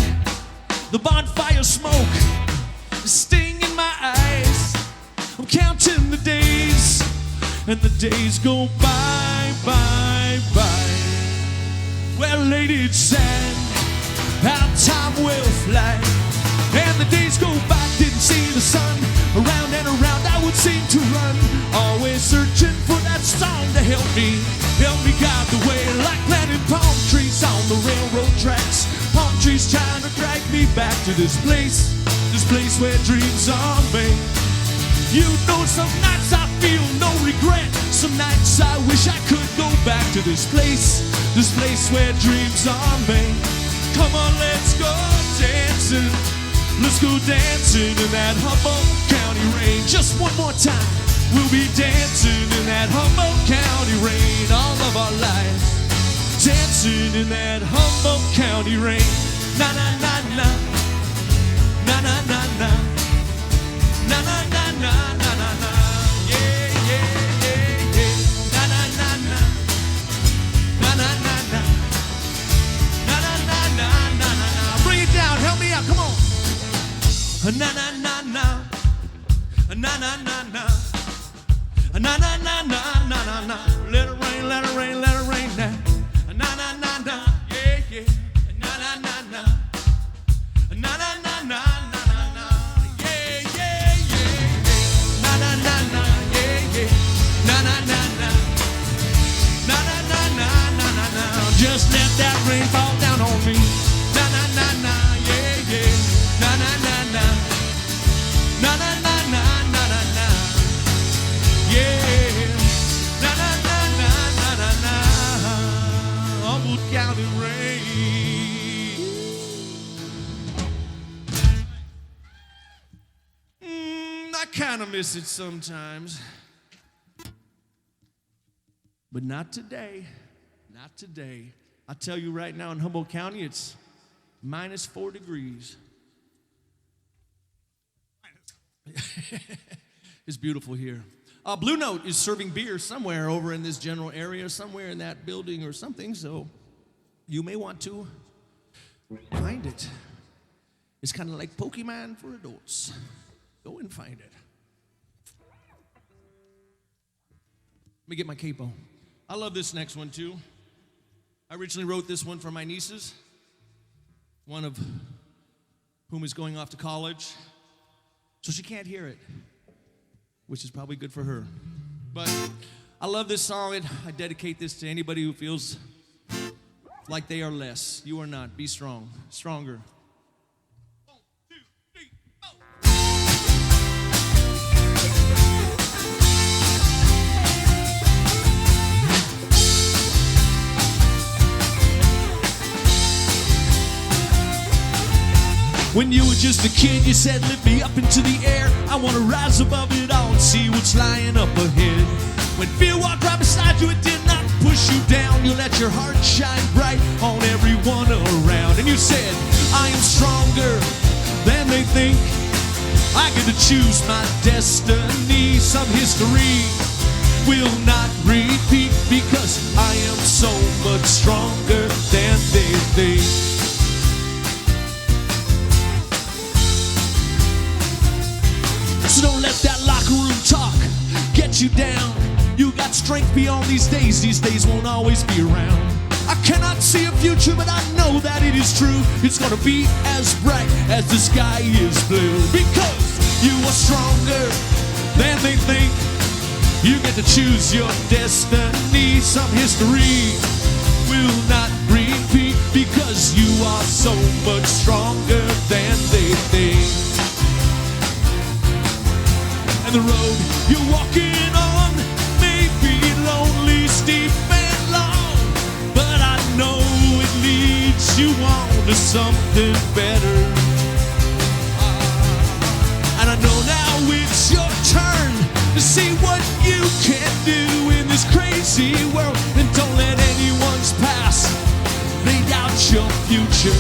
The bonfire smoke, the sting in my eyes. I'm counting the days, and the days go by, by, by. Well, lady, it's sad how time will fly. And the days go by, didn't see the sun. Around and around I would seem to run, always searching for that song to help me guide the way. Like planting palm trees on the railroad tracks, palm trees trying to drag me back to this place where dreams are made. You know, some nights I feel no regret. Some nights I wish I could go back to this place where dreams are made. Come on, let's go dancing. Let's go dancing in that Humboldt County rain. Just one more time. We'll be dancing in that Humboldt County rain all of our lives. Dancing in that Humboldt County rain. Na na na na. Na na na na. Na na na na na na na. Yeah yeah yeah yeah. Na na na na. Na na na na. Na na na na na na na. Bring it down. Help me out. Come on. Na na na na. Na na na na. Na na na na na na na. Let it rain. Let it rain. Let it rain now. Na na na na. Yeah yeah. Na na na na. Na na na na. Just let that rain fall down on me. Na na na na, yeah yeah. Na na na na. Na na na na na na na. Yeah. Na na na na na na na. Humboldt County rain. I kinda miss it sometimes. But not today. Not today. I tell you right now in Humboldt County, it's -4 degrees. It's beautiful here. Blue Note is serving beer somewhere over in this general area, somewhere in that building or something, so you may want to find it. It's kind of like Pokemon for adults. Go and find it. Let me get my capo. I love this next one too. I originally wrote this one for my nieces, one of whom is going off to college, so she can't hear it, which is probably good for her. But I love this song, and I dedicate this to anybody who feels like they are less. You are not. Be strong. Stronger. When you were just a kid, you said, lift me up into the air. I want to rise above it all and see what's lying up ahead. When fear walked right beside you, it did not push you down. You let your heart shine bright on everyone around. And you said, I am stronger than they think. I get to choose my destiny. Some history will not repeat because I am so much stronger than they think. So don't let that locker room talk get you down. You got strength beyond these days won't always be around. I cannot see a future, but I know that it is true. It's gonna be as bright as the sky is blue. Because you are stronger than they think. You get to choose your destiny. Some history will not repeat because you are so much stronger than they think. The road you're walking on may be lonely, steep and long, but I know it leads you on to something better. And I know now it's your turn to see what you can do in this crazy world. And don't let anyone's past lay out your future,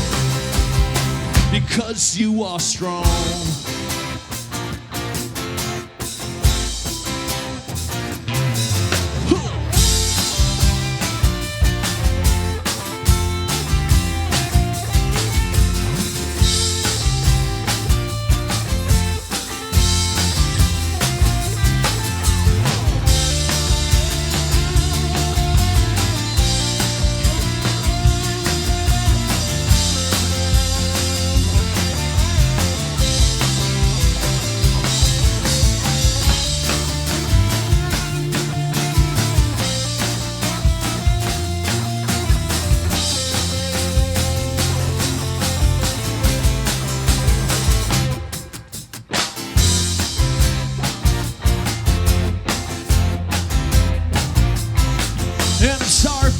because you are strong.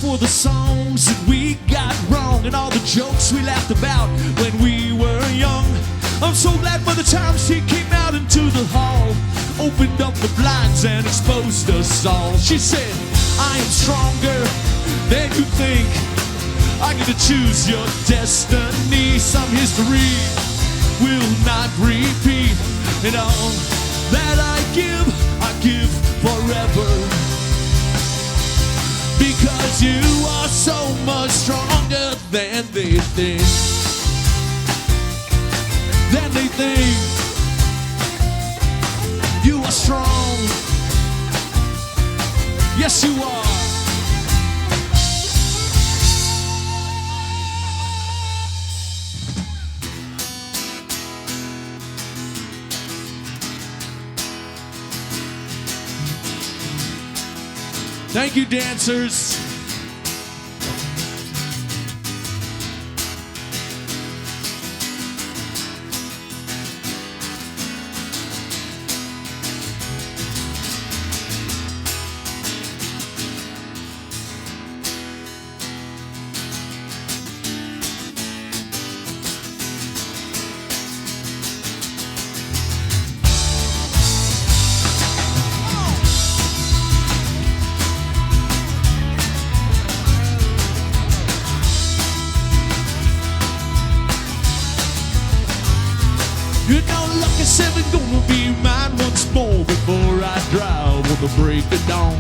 For the songs that we got wrong and all the jokes we laughed about when we were young. I'm so glad by the time she came out into the hall, opened up the blinds and exposed us all. She said, I am stronger than you think. I get to choose your destiny. Some history will not repeat. And all that I give forever. Because you are so much stronger than they think. Than they think. You are strong. Yes, you are. Thank you, dancers. You know, lucky seven gonna be mine once more before I drive on the break of dawn.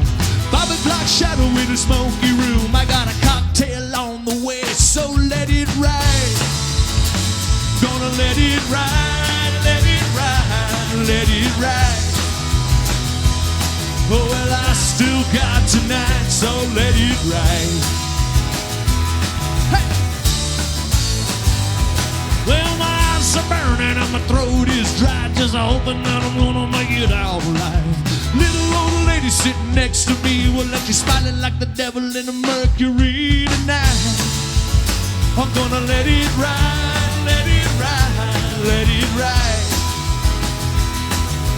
5 o'clock shadow in a smoky room. I got a cocktail on the way, so let it ride. Gonna let it ride, let it ride, let it ride. Oh, well, I still got tonight, so let it ride. Hey! Well, my eyes are burning and my throat is dry, just hoping that I'm gonna make it out alive. Little old lady sitting next to me, well, like she's smiling like the devil in a Mercury tonight. I'm gonna let it ride, let it ride, let it ride.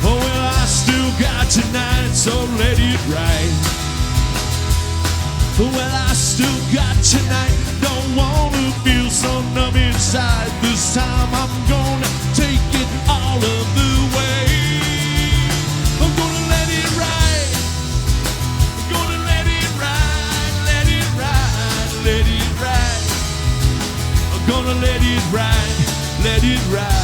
Oh, well, I still got tonight, so let it ride. Well, I still got tonight, don't wanna feel so numb inside. This time I'm gonna take it all of the way. I'm gonna let it ride. I'm gonna let it ride, let it ride, let it ride. I'm gonna let it ride, let it ride.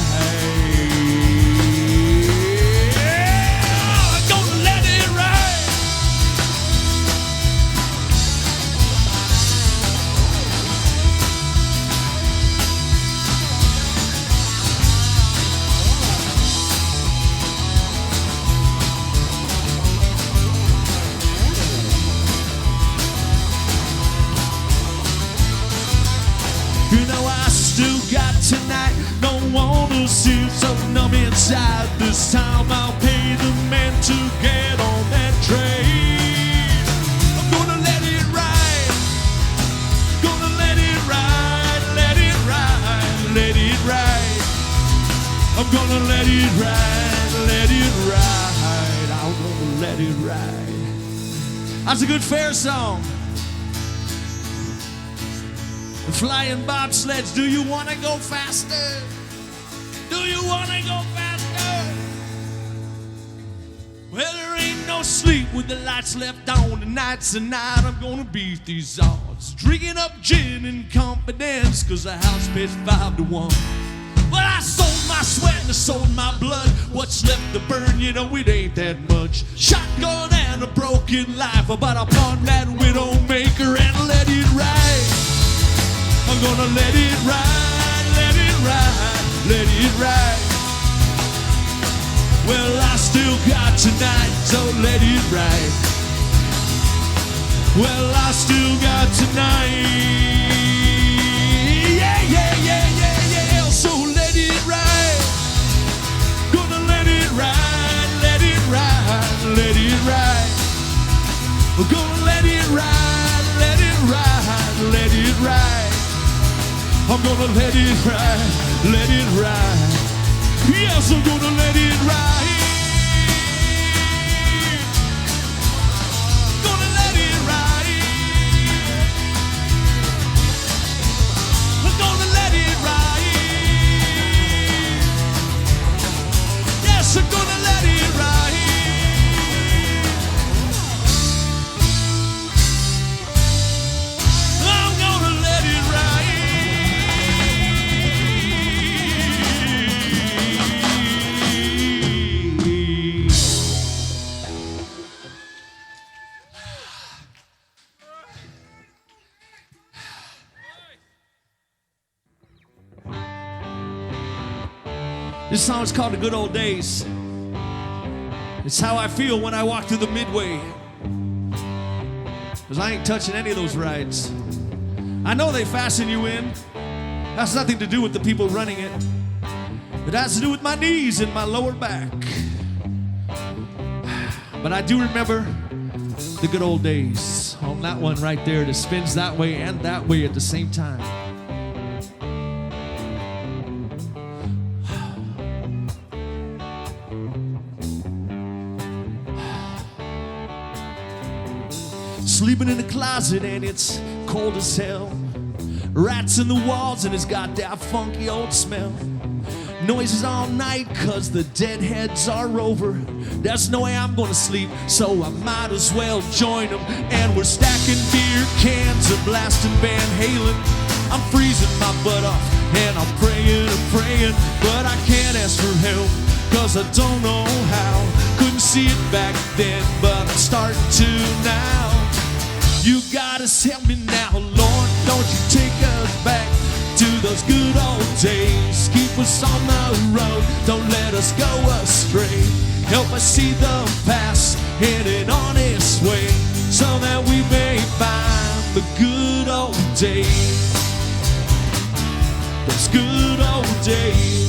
You know I still got tonight, don't wanna seem so numb inside. This time I'll pay the man to get on that train. I'm gonna let it ride, gonna let it ride, let it ride, let it ride. I'm gonna let it ride, let it ride. I'm gonna let it ride. That's a good fair song. Flying bobsleds, do you want to go faster? Do you want to go faster? Well, there ain't no sleep with the lights left on. Tonight's the night I'm gonna beat these odds. Drinking up gin in confidence, cause the house pays 5 to 1. Well, I sold my sweat and I sold my blood. What's left to burn, you know, it ain't that much. Shotgun and a broken life, but I pawn that widowmaker and let it ride. I'm gonna let it ride, let it ride, let it ride. Well, I still got tonight, so let it ride. Well, I still got tonight. Yeah, yeah, yeah, yeah, yeah. So let it ride. Gonna let it ride, let it ride, let it ride. We're gonna let it ride, let it ride, let it ride. I'm gonna let it ride, let it ride. Yes, I'm gonna let it ride. Gonna let it ride. I'm gonna let it ride. Yes, I'm gonna let it ride. I'm gonna let it ride. This song is called The Good Old Days. It's how I feel when I walk through the Midway. Because I ain't touching any of those rides. I know they fasten you in. Has nothing to do with the people running it. It has to do with my knees and my lower back. But I do remember the good old days on that one right there that spins that way and that way at the same time. Sleeping in the closet and it's cold as hell. Rats in the walls and it's got that funky old smell. Noises all night cause the deadheads are over. There's no way I'm gonna sleep, so I might as well join them. And we're stacking beer cans and blasting Van Halen. I'm freezing my butt off and I'm praying, but I can't can't ask for help, cause I don't know how. Couldn't see it back then, but I'm starting to now. You gotta help me now, Lord, don't you take us back to those good old days. Keep us on the road, don't let us go astray. Help us see the past in an honest way, so that we may find the good old days. Those good old days.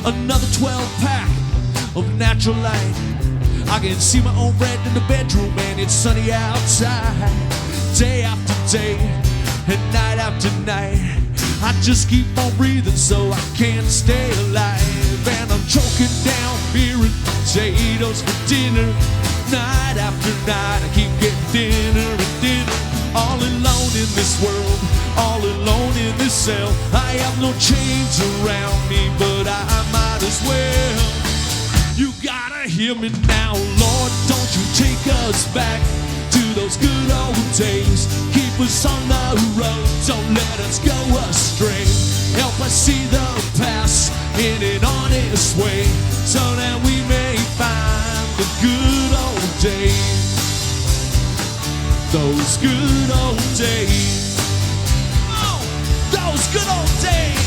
Another 12-pack of natural light. I can see my own red in the bedroom and it's sunny outside. Day after day and night after night, I just keep on breathing so I can't stay alive. And I'm choking down beer and potatoes for dinner. Night after night I keep getting dinner and dinner. All alone in this world, all alone in this cell. I have no chains around me, but I might as well. You gotta hear me now, Lord, don't you take us back to those good old days. Keep us on the road, don't let us go astray. Help us see the past in an honest way, so that we may find the good old days. Those good old days. Oh, those good old days.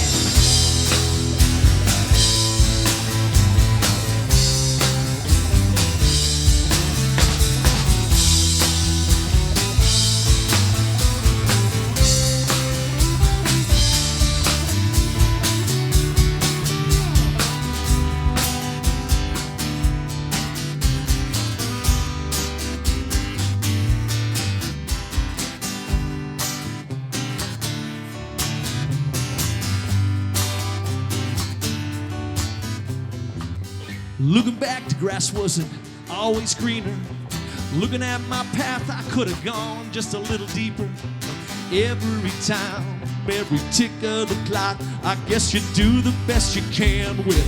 Looking back, the grass wasn't always greener. Looking at my path, I could have gone just a little deeper. Every time, every tick of the clock, I guess you do the best you can with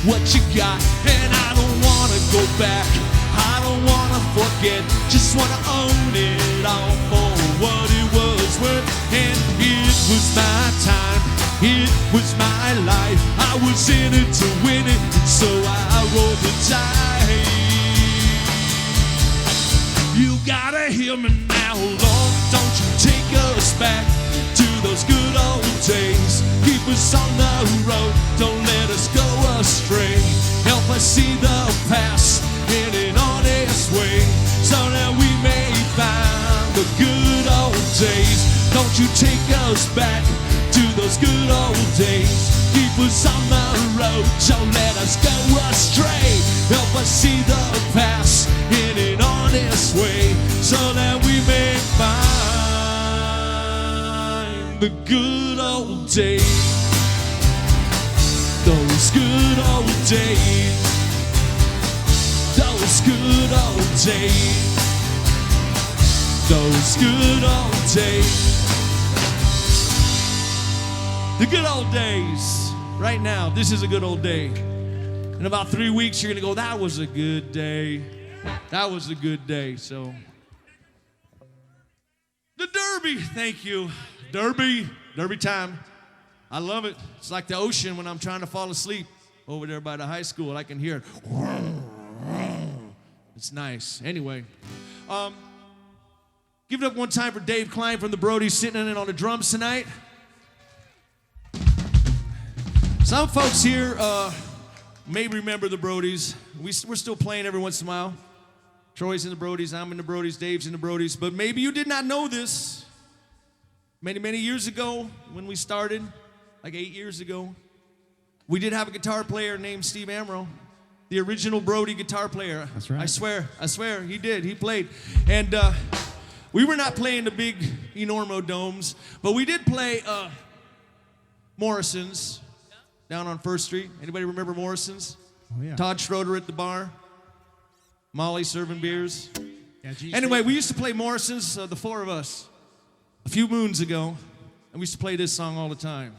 what you got. And I don't want to go back, I don't want to forget. Just want to own it all for what it was worth. And it was my time, it was my life. I was in it to win it, so I rolled the dice. You gotta hear me now, Lord, don't you take us back to those good old days. Keep us on the road, don't let us go astray. Help us see the past in an honest way, so that we may find the good old days. Don't you take us back to those good old days. Keep us on the road, don't let us go astray. Help us see the past in an honest way, so that we may find the good old days. Those good old days. Those good old days. Those good old days. The good old days. Right now, this is a good old day. In about 3 weeks, you're gonna go, that was a good day. That was a good day. So, the Derby, thank you. Derby time. I love it. It's like the ocean when I'm trying to fall asleep over there by the high school. I can hear it. It's nice. Anyway, give it up one time for Dave Klein from the Brodies sitting in on the drums tonight. Some folks here may remember the Brodies. We're still playing every once in a while. Troy's in the Brodies, I'm in the Brodies, Dave's in the Brodies. But maybe you did not know this. Many, many years ago when we started, like 8 years ago, we did have a guitar player named Steve Amro, the original Brody guitar player. That's right. I swear, he did. He played. And we were not playing the big Enormo domes, but we did play Morrison's down on First Street. Anybody remember Morrison's? Oh, yeah. Todd Schroeder at the bar. Molly serving beers. Yeah, Anyway, we used to play Morrison's, the four of us, a few moons ago, and we used to play this song all the time.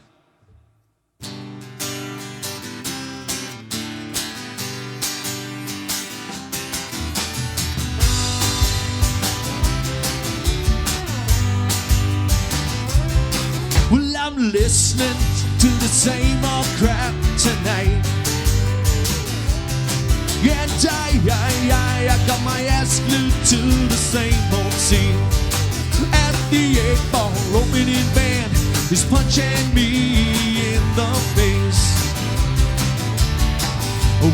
Well, I'm listening to to the same old crap tonight. And I got my ass glued to the same old scene. At the 8-ball opening band is punching me in the face.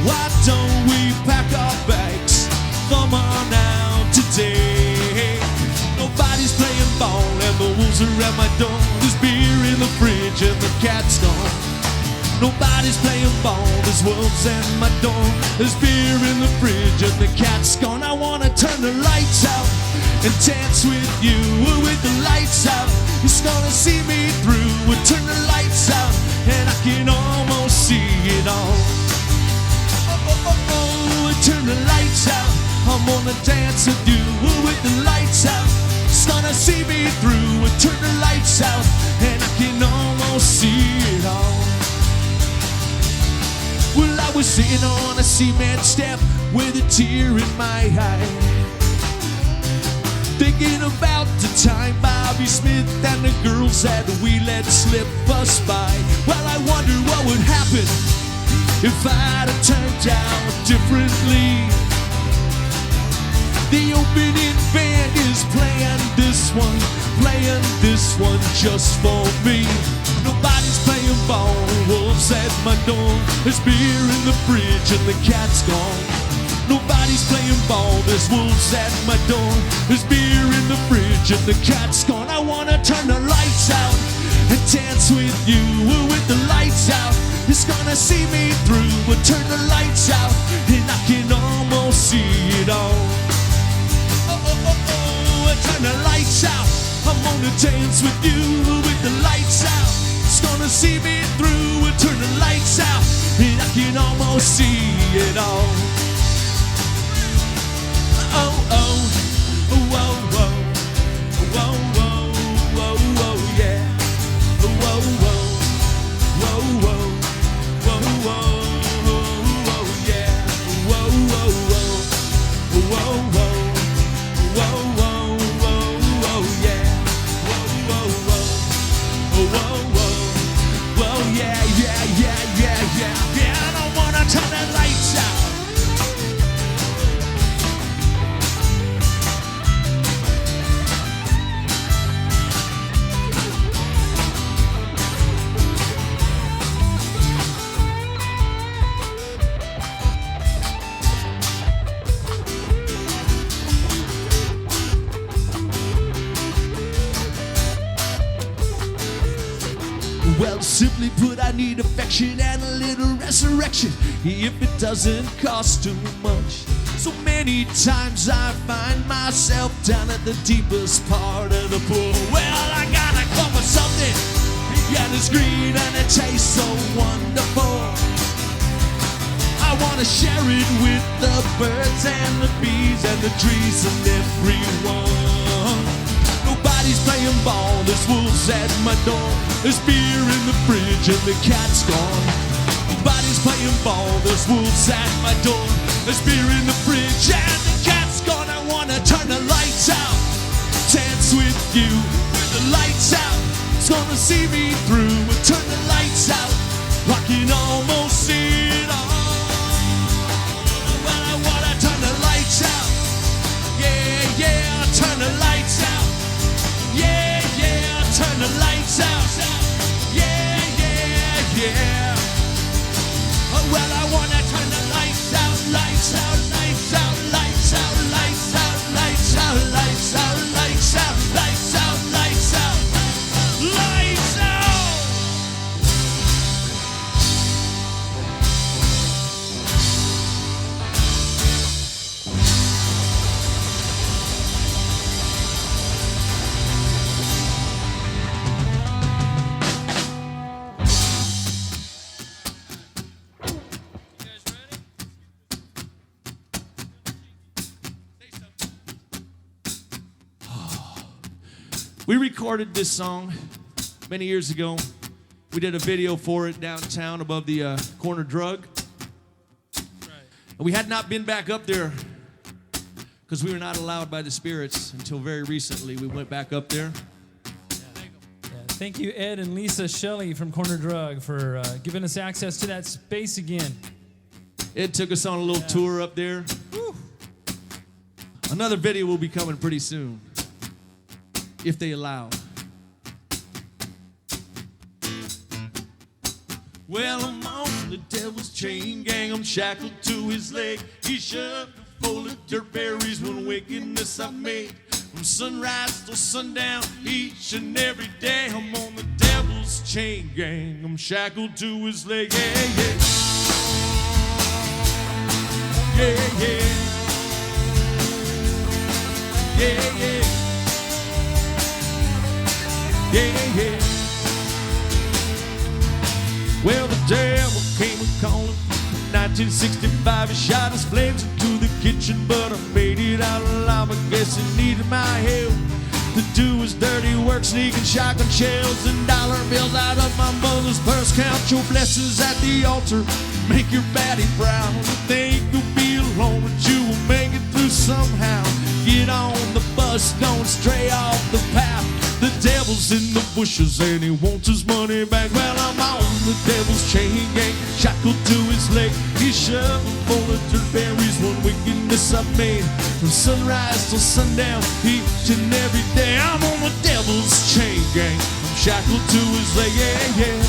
Why don't we pack our bags? Come on out today. Nobody's playing ball and the wolves are at my door. There's beer in the fridge and the cat's gone. Nobody's playing ball, there's wolves at my door. There's beer in the fridge and the cat's gone. I wanna turn the lights out and dance with you with the lights out. It's gonna see me through. We'll turn the lights out and I can almost see it all. Turn the lights out. I'm gonna dance with you with the lights out. It's gonna see me through. Turn the lights out and I can almost see it all. Well, I was sitting on a cement step with a tear in my eye, thinking about the time Bobby Smith and the girls that we let slip us by. Well, I wonder what would happen if I'd have turned out differently. The opening band is playing this one just for me. Nobody's playing ball, wolves at my door. There's beer in the fridge and the cat's gone. Nobody's playing ball, there's wolves at my door. There's beer in the fridge and the cat's gone. I wanna turn the lights out and dance with you with the lights out. It's gonna see me through. We'll turn the lights out and I can almost see it all. Turn the lights out. I'm gonna dance with you with the lights out. It's gonna see me through. We'll turn the lights out and I can almost see it all. Oh, oh, oh, oh, oh, oh, oh, oh, oh, yeah. Oh, oh, oh, oh, oh. Whoa, whoa, whoa, whoa, yeah. Whoa, whoa, whoa, whoa, whoa, whoa, whoa, whoa, yeah. Whoa, whoa, whoa, whoa, whoa, whoa, yeah, yeah, yeah, yeah, yeah. Yeah, I don't wanna turn the lights out. Well, simply put, I need affection and a little resurrection, if it doesn't cost too much. So many times I find myself down at the deepest part of the pool. Well, I gotta come with something, yeah, it's green and it tastes so wonderful. I wanna share it with the birds and the bees and the trees and everyone. Nobody's playing ball, there's wolves at my door. There's beer in the fridge and the cat's gone. Nobody's playing ball, there's wolves at my door. There's beer in the fridge and the cat's gone. I wanna turn the lights out, dance with you with the lights out. It's gonna see me through. We'll turn the lights out, I can almost see it all. Well, I wanna turn the lights out. Yeah, yeah, turn the lights out. Yeah, yeah, turn the lights out. Yeah, yeah, yeah. Oh, well, I wanna turn the lights out, lights out, lights out, lights out, lights out, lights out, lights out, lights out, lights out, lights out, lights out. We recorded this song many years ago. We did a video for it downtown above the corner drug. And we had not been back up there because we were not allowed by the spirits until very recently. We went back up there. Thank you, Ed and Lisa Shelley from Corner Drug, for giving us access to that space again. Ed took us on a little tour up there. Woo. Another video will be coming pretty soon, if they allow. Well, I'm on the devil's chain gang. I'm shackled to his leg. He shoved a full of dirt berries when wickedness I've made. From sunrise till sundown, each and every day, I'm on the devil's chain gang. I'm shackled to his leg. Yeah, yeah. Yeah, yeah. Yeah, yeah. Yeah, yeah. Well, the devil came a-calling. 1965, he shot his flames into the kitchen, but I made it out alive. I guess he needed my help to do his dirty work, sneaking shotgun shells and dollar bills out of my mother's purse. Count your blessings at the altar, make your baddie proud. Think you'll be alone, but you will make it through somehow. Get on the bus, don't stray off the path. The devil's in the bushes and he wants his money back. Well, I'm on the devil's chain gang, shackled to his leg. He's shoved full of dirt berries, one wickedness I've made. From sunrise till sundown, each and every day, I'm on the devil's chain gang. I'm shackled to his leg, yeah, yeah.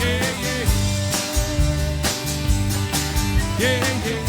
Yeah, yeah. Yeah, yeah.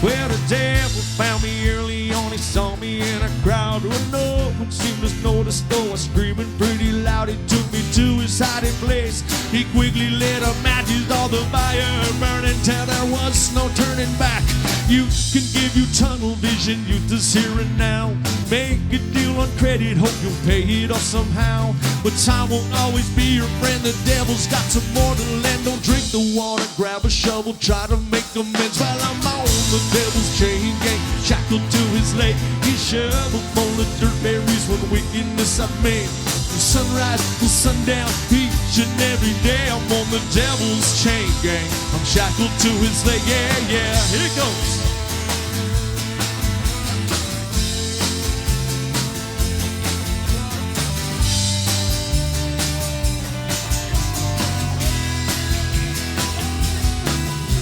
Well, the devil found me early on. He saw me in a crowd where no one seemed to notice, though I was screaming pretty loud. He took me to his hiding place. He quickly lit a match, all the fire burning till there was no turning back. You can give you tunnel vision, youth is here and now. Make a deal on credit, hope you'll pay it off somehow. But time won't always be your friend. The devil's got some more to lend. Don't drink the water, grab a shovel, try to make amends. Well, I'm on the devil's chain gang, shackled to his leg. He shoveled full of dirt berries when wickedness I've made. From sunrise till sundown, each and every day, I'm on the devil's chain gang. I'm shackled to his leg, yeah, yeah. Here it goes.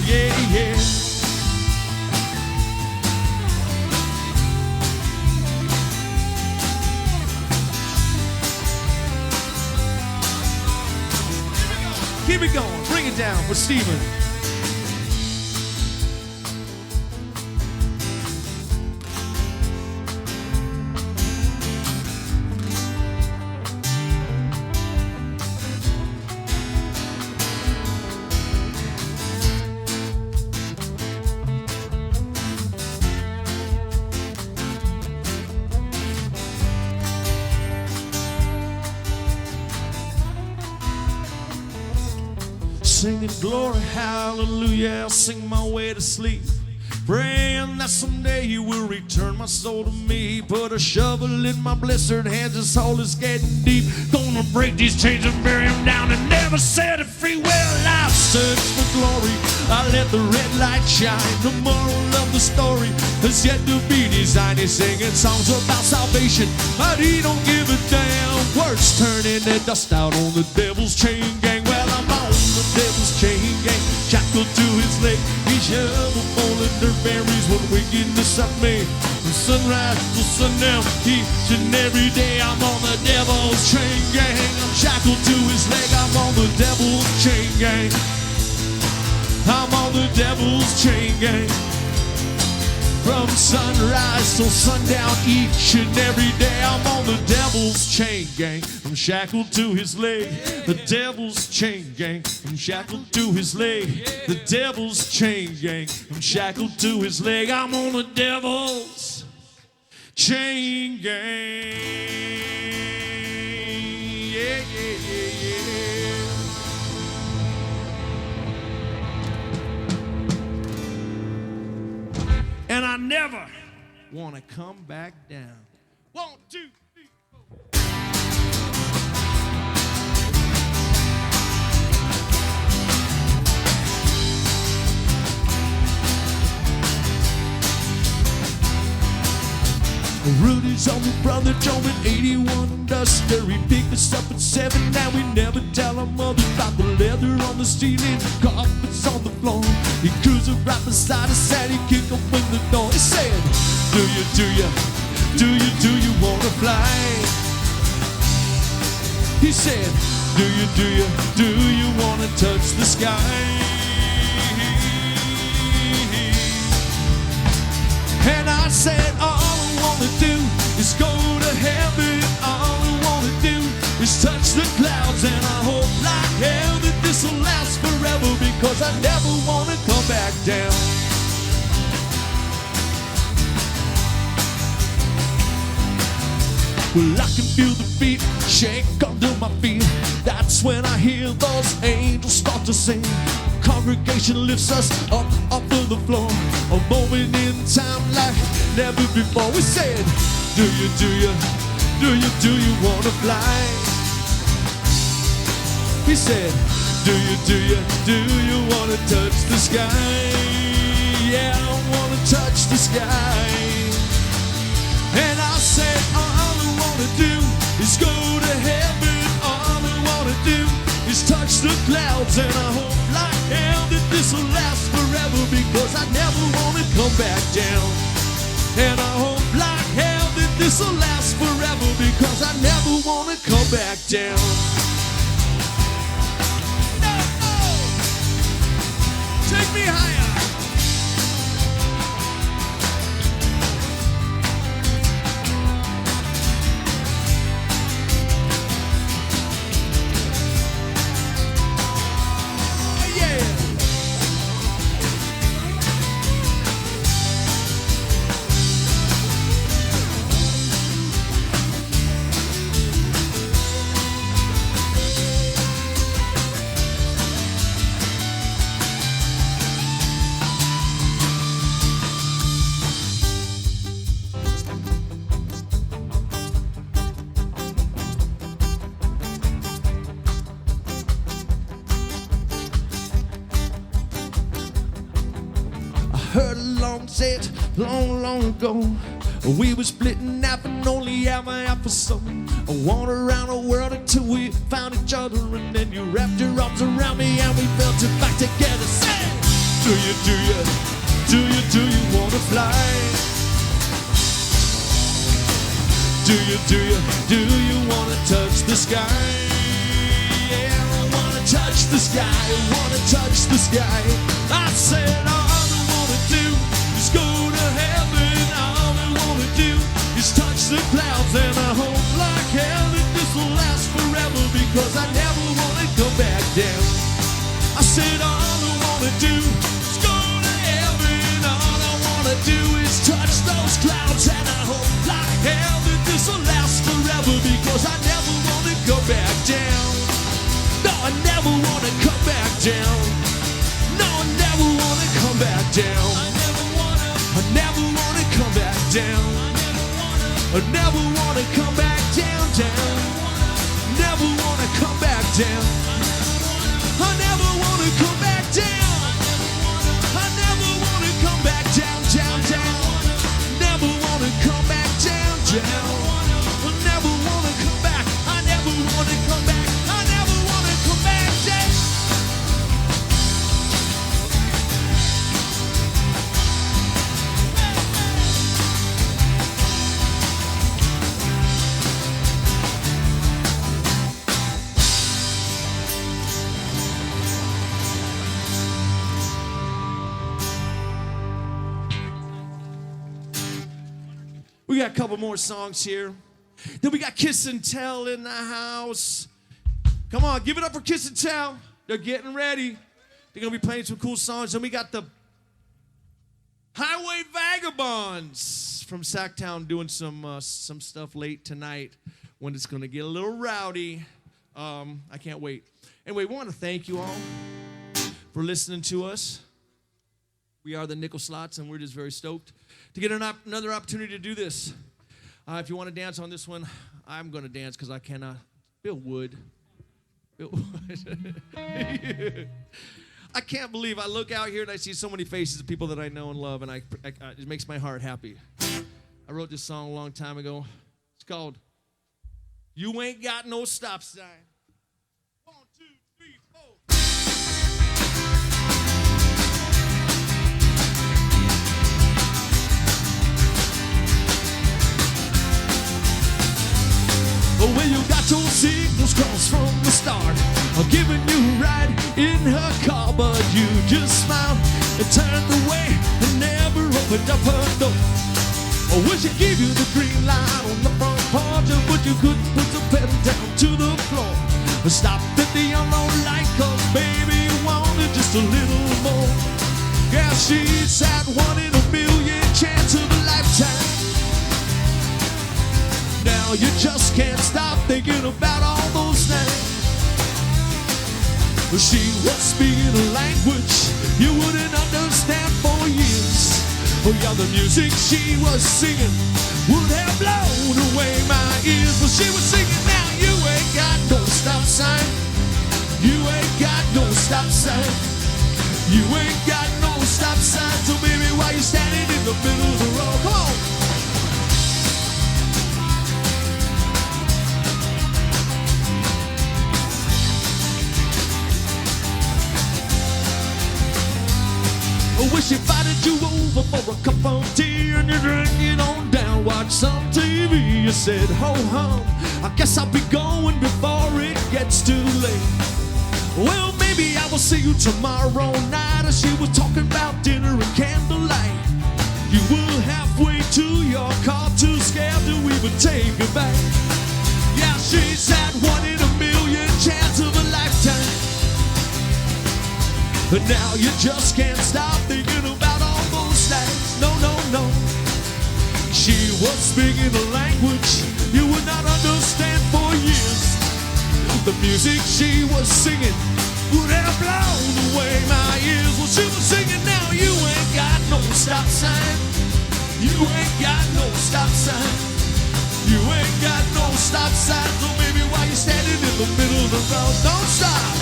Yeah, yeah. Keep it going, bring it down for Steven. Singing glory, hallelujah, I'll sing my way to sleep. Praying that someday you will return my soul to me. Put a shovel in my blistered hands, this hole is getting deep. Gonna break these chains and bury them down and never set it free. Well, I search for glory, I let the red light shine. The moral of the story has yet to be designed. He's singing songs about salvation, but he don't give a damn. Words turning the dust out on the devil's chain gang. Well, I'm on the devil's chain gang, shackled to his leg. He shoveled full of dirt berries what wickedness I've made. From sunrise till sundown, each and every day, I'm on the devil's chain gang. I'm shackled to his leg, I'm on the devil's chain gang. I'm on the devil's chain gang. From sunrise till sundown, each and every day, I'm on the devil's chain gang. I'm shackled to his leg, the devil's chain gang. I'm shackled to his leg, the devil's chain gang. I'm shackled to his leg, I'm on the devil's chain gang. Yeah, yeah, yeah, yeah. And I never want to come back down. 1, 2, 3, 4. Rudy's older brother drove an 81 Duster. He picked us up at 7. Now we never tell our mother about the leather on the ceiling, carpets on the floor. He cruised right beside us and he kicked open the door. He said, do you wanna fly? He said, do you wanna touch the sky? And I said, all I wanna do is go to heaven. All I wanna do is touch the clouds. And I hope like hell that this will last forever, because I never wanna come back down. Well, I can feel the beat shake under my feet. That's when I hear those angels start to sing. Congregation lifts us up off of the floor. A moment in time like never before. We said, do you wanna fly? He said, do you wanna touch the sky? Yeah, I wanna touch the sky. And I said, all I wanna do is go to heaven. All I wanna do is touch the clouds. And I hope like hell that this will last forever, because I never wanna come back down. And I hope like hell that this will last forever, because I never wanna come back down. No, no. Take me higher. Heard a long set long ago. We were splitting half and only have a half or so. I wandered around the world until we found each other, and then you wrapped your arms around me and we felt it back together. Say, do you wanna fly? Do you wanna touch the sky? Yeah, I wanna touch the sky, I wanna touch the sky. I said, all I wanna do is go to heaven. All I wanna do is touch the clouds. And I hope like hell that this will last forever, because I never wanna come back down. I said, all I wanna do is go to heaven. All I wanna do is touch those clouds. And I hope like hell that this will last forever, because I never wanna go back down. No, I never wanna come back down. No, I never wanna come back down. I never wanna come back down. I never wanna come back down, down. Never wanna come back down. I never wanna come back down. I never wanna come back down, down, down. Never wanna come back down, down. I never wanna come back. I never wanna come back. I never wanna come back down. We got a couple more songs here. Then we got Kiss and Tell in the house. Come on, give it up for Kiss and Tell. They're getting ready. They're going to be playing some cool songs. And we got the Highway Vagabonds from Sacktown doing some stuff late tonight when it's going to get a little rowdy. I can't wait. Anyway, we want to thank you all for listening to us. We are the Nickel Slots, and we're just very stoked to get another opportunity to do this. If you want to dance on this one, I'm going to dance because I cannot. Bill Wood. I can't believe I look out here and I see so many faces of people that I know and love, and it makes my heart happy. I wrote this song a long time ago. It's called You Ain't Got No Stop Sign. 1, 2, 3, 4. Well, you got your signals crossed from the start, giving you a ride in her car, but you just smiled and turned away and never opened up her door. I wish I gave you the green light on the front porch, but you couldn't put the pedal down to the floor. Stopped at the yellow light, 'cause baby you wanted just a little more. Yeah, she's that 1 in a million chance of a lifetime. Now you just can't stop thinking about all those things. She was speaking a language you wouldn't understand for years. Oh yeah, the music she was singing would have blown away my ears. Well, she was singing, now you ain't got no stop sign. You ain't got no stop sign. You ain't got no stop sign. So baby, why you standing in the middle of the road? Come on. I wish invited you over for a cup of tea and you drank it on down, watch some TV. You said, ho hum, I guess I'll be going before it gets too late. Well, maybe I will see you tomorrow night. And she was talking about dinner and candlelight. You were halfway to your car, too scared to even take it back. Yeah, she's that 1 in a million chance of a lifetime. But now you just can't stop thinking about all those things. No, no, no. She was speaking a language you would not understand for years. The music she was singing would have blown away my ears. Well, she was singing, now you ain't got no stop sign. You ain't got no stop sign. You ain't got no stop sign. So baby, why you standing in the middle of the road? Don't stop.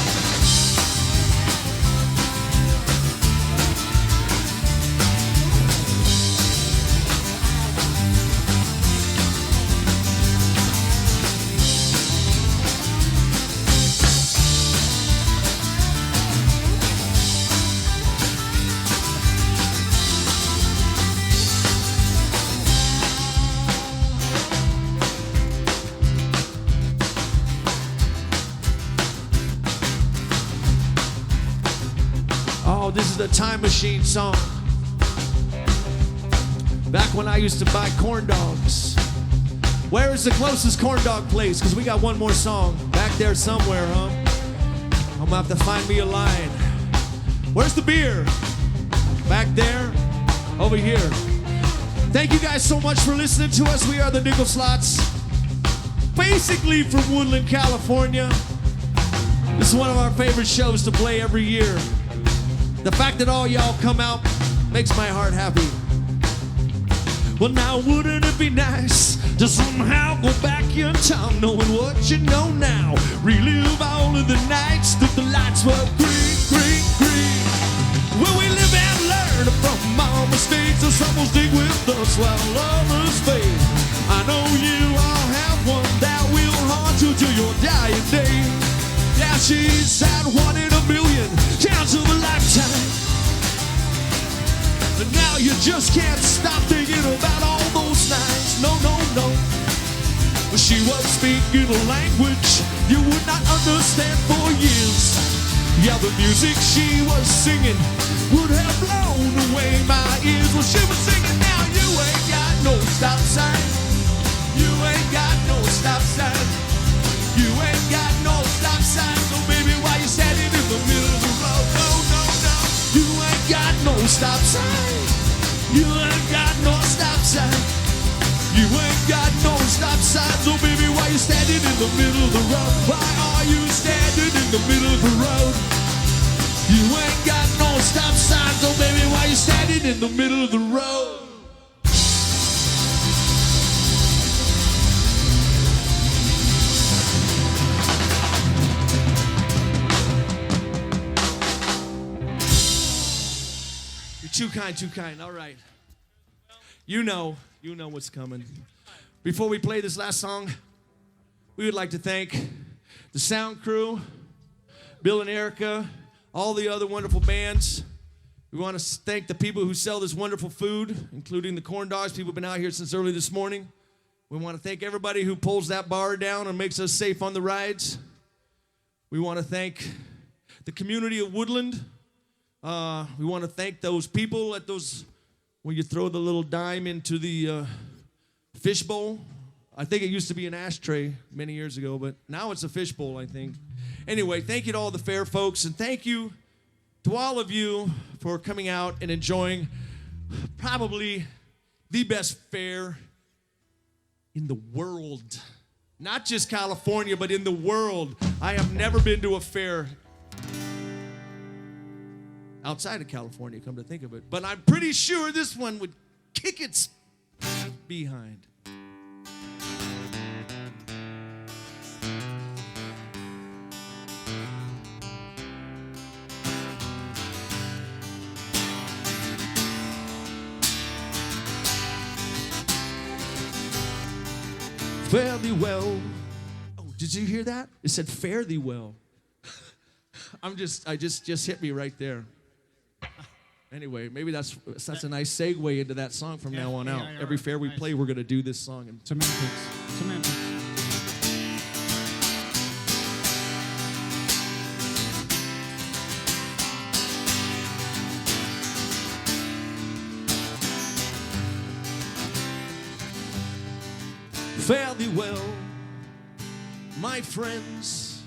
Oh, this is the Time Machine song. Back when I used to buy corn dogs. Where is the closest corn dog place? Because we got one more song. Back there somewhere, huh? I'm gonna have to find me a line. Where's the beer? Back there? Over here. Thank you guys so much for listening to us. We are the Nickel Slots. Basically from Woodland, California. This is one of our favorite shows to play every year. The fact that all y'all come out makes my heart happy. Well, now wouldn't it be nice to somehow go back in time, knowing what you know now? Relive all of the nights that the lights were green, green, green. Well, we live and learn from our mistakes, and some will stick with us while others fade. I know you all have one that will haunt you till your dying day. Yeah, she's that 1 in a million chance of a lifetime. And now you just can't stop thinking about all those nights. No, no, no. She was speaking a language you would not understand for years. Yeah, the music she was singing would have blown away my ears. Well, she was singing, now you ain't got no stop sign. You ain't got no stop sign. You ain't got no stop sign. So baby, why you standing in the middle of the road? No, no, no. You ain't got no stop sign. You ain't got no stop sign. You ain't got no stop sign. So baby, why you standing in the middle of the road? Why are you standing in the middle of the road? You ain't got no stop sign. So baby, why you standing in the middle of the road? Too kind, too kind. All right. You know what's coming. Before we play this last song, we would like to thank the sound crew, Bill and Ericka, all the other wonderful bands. We want to thank the people who sell this wonderful food, including the corn dogs. People have been out here since early this morning. We want to thank everybody who pulls that bar down and makes us safe on the rides. We want to thank the community of Woodland. We want to thank those people at those, when you throw the little dime into the fishbowl. I think it used to be an ashtray many years ago, but now it's a fishbowl, I think. Anyway, thank you to all the fair folks, and thank you to all of you for coming out and enjoying probably the best fair in the world. Not just California, but in the world. I have never been to a fair outside of California, come to think of it. But I'm pretty sure this one would kick its behind. Fare thee well. Oh, did you hear that? It said fare thee well. I just hit me right there. Anyway, maybe that's a nice segue into that song from now on out. Every fair we play, we're going to do this song. And Semantics. Fare thee well, my friends,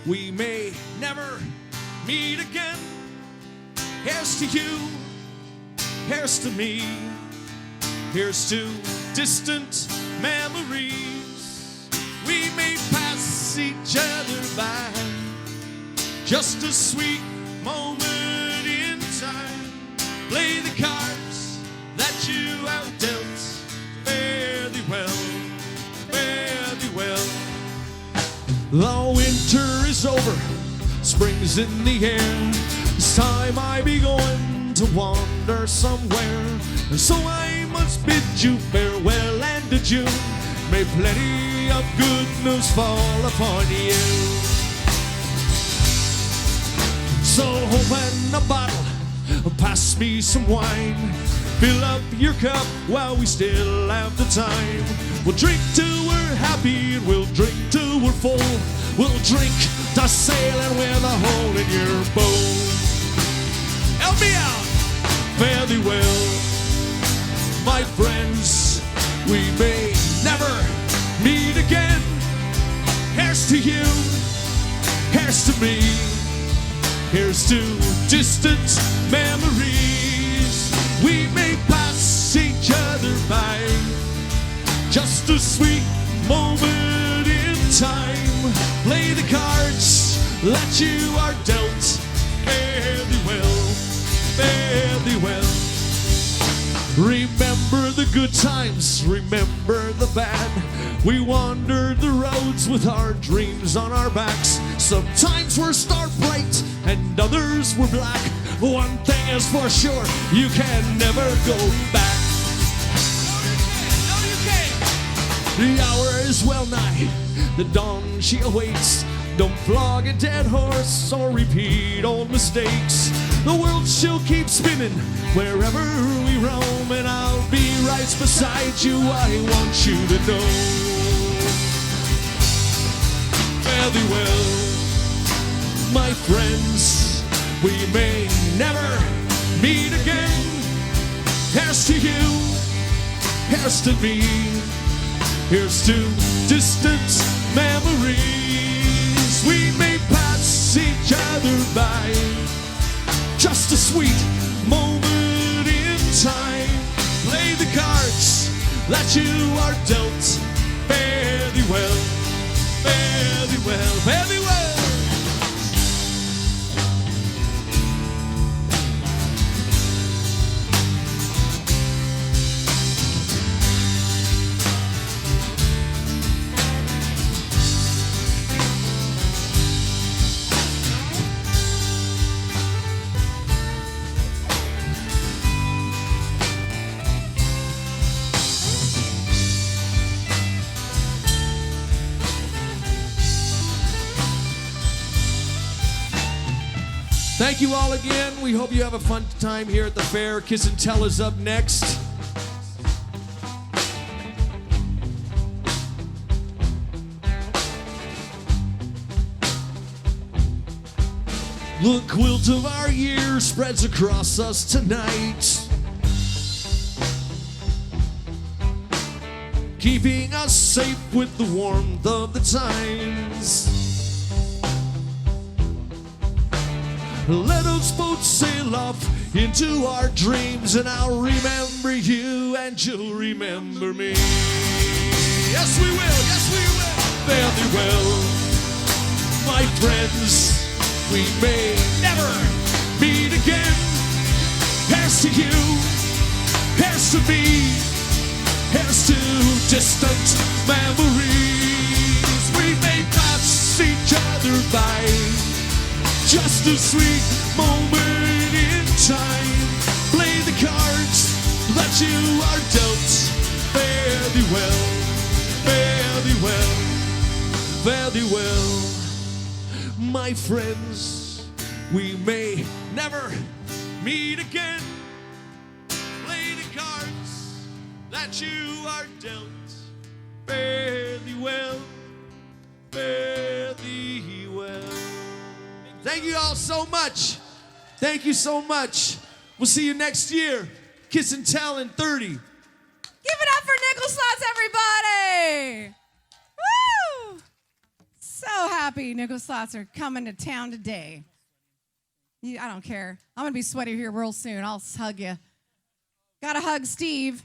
we may never meet again. Here's to you, here's to me, here's to distant memories. We may pass each other by, just a sweet moment in time. Play the cards that you have dealt. Fare thee well, fare thee well. The winter is over, spring's in the air. It's time I be going to wander somewhere. So I must bid you farewell and adieu. May plenty of good news fall upon you. So open a bottle, pass me some wine. Fill up your cup while we still have the time. We'll drink till we're happy and we'll drink till we're full. We'll drink to sailing with a hole in your boat. Help me out! Fare thee well, my friends, we may never meet again. Here's to you, here's to me, here's to distant memories. We may pass each other by, just a sweet moment in time. Play the cards that you are dealt. Fare thee well, fare thee well. Remember the good times, remember the bad. We wandered the roads with our dreams on our backs. Sometimes we're star bright and others were black. One thing is for sure, you can never go back. No, you can't. The hour is well nigh, the dawn she awaits. Don't flog a dead horse or repeat old mistakes. The world she'll keep spinning wherever we roam, and I'll be right beside you. I want you to know. Fare thee well, my friends, we may never meet again. Here's to you, here's to me, here's to distant memories. We may pass each other by, just a sweet moment in time. Play the cards that you are dealt. Fare thee well, fare thee well, fare thee well. Thank you all again. We hope you have a fun time here at the fair. Kiss and Tell is up next. The quilt of our year spreads across us tonight, keeping us safe with the warmth of the times. Let us both sail off into our dreams, and I'll remember you and you'll remember me. Yes, we will. Yes, we will. Fare thee well, my friends. We may never meet again. Here's to you, here's to me, here's to distant memories. We may pass each other by, just a sweet moment in time. Play the cards that you are dealt. Fare thee well, fare thee well, fare thee well. My friends, we may never meet again. Play the cards that you are dealt. Fare thee well, fare thee well. Thank you all so much. Thank you so much. We'll see you next year. Kiss and Tell in 30. Give it up for Nickel Slots, everybody! Woo! So happy Nickel Slots are coming to town today. I don't care. I'm going to be sweaty here real soon. I'll hug you. Got to hug Steve.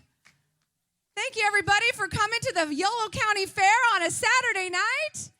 Thank you, everybody, for coming to the Yolo County Fair on a Saturday night.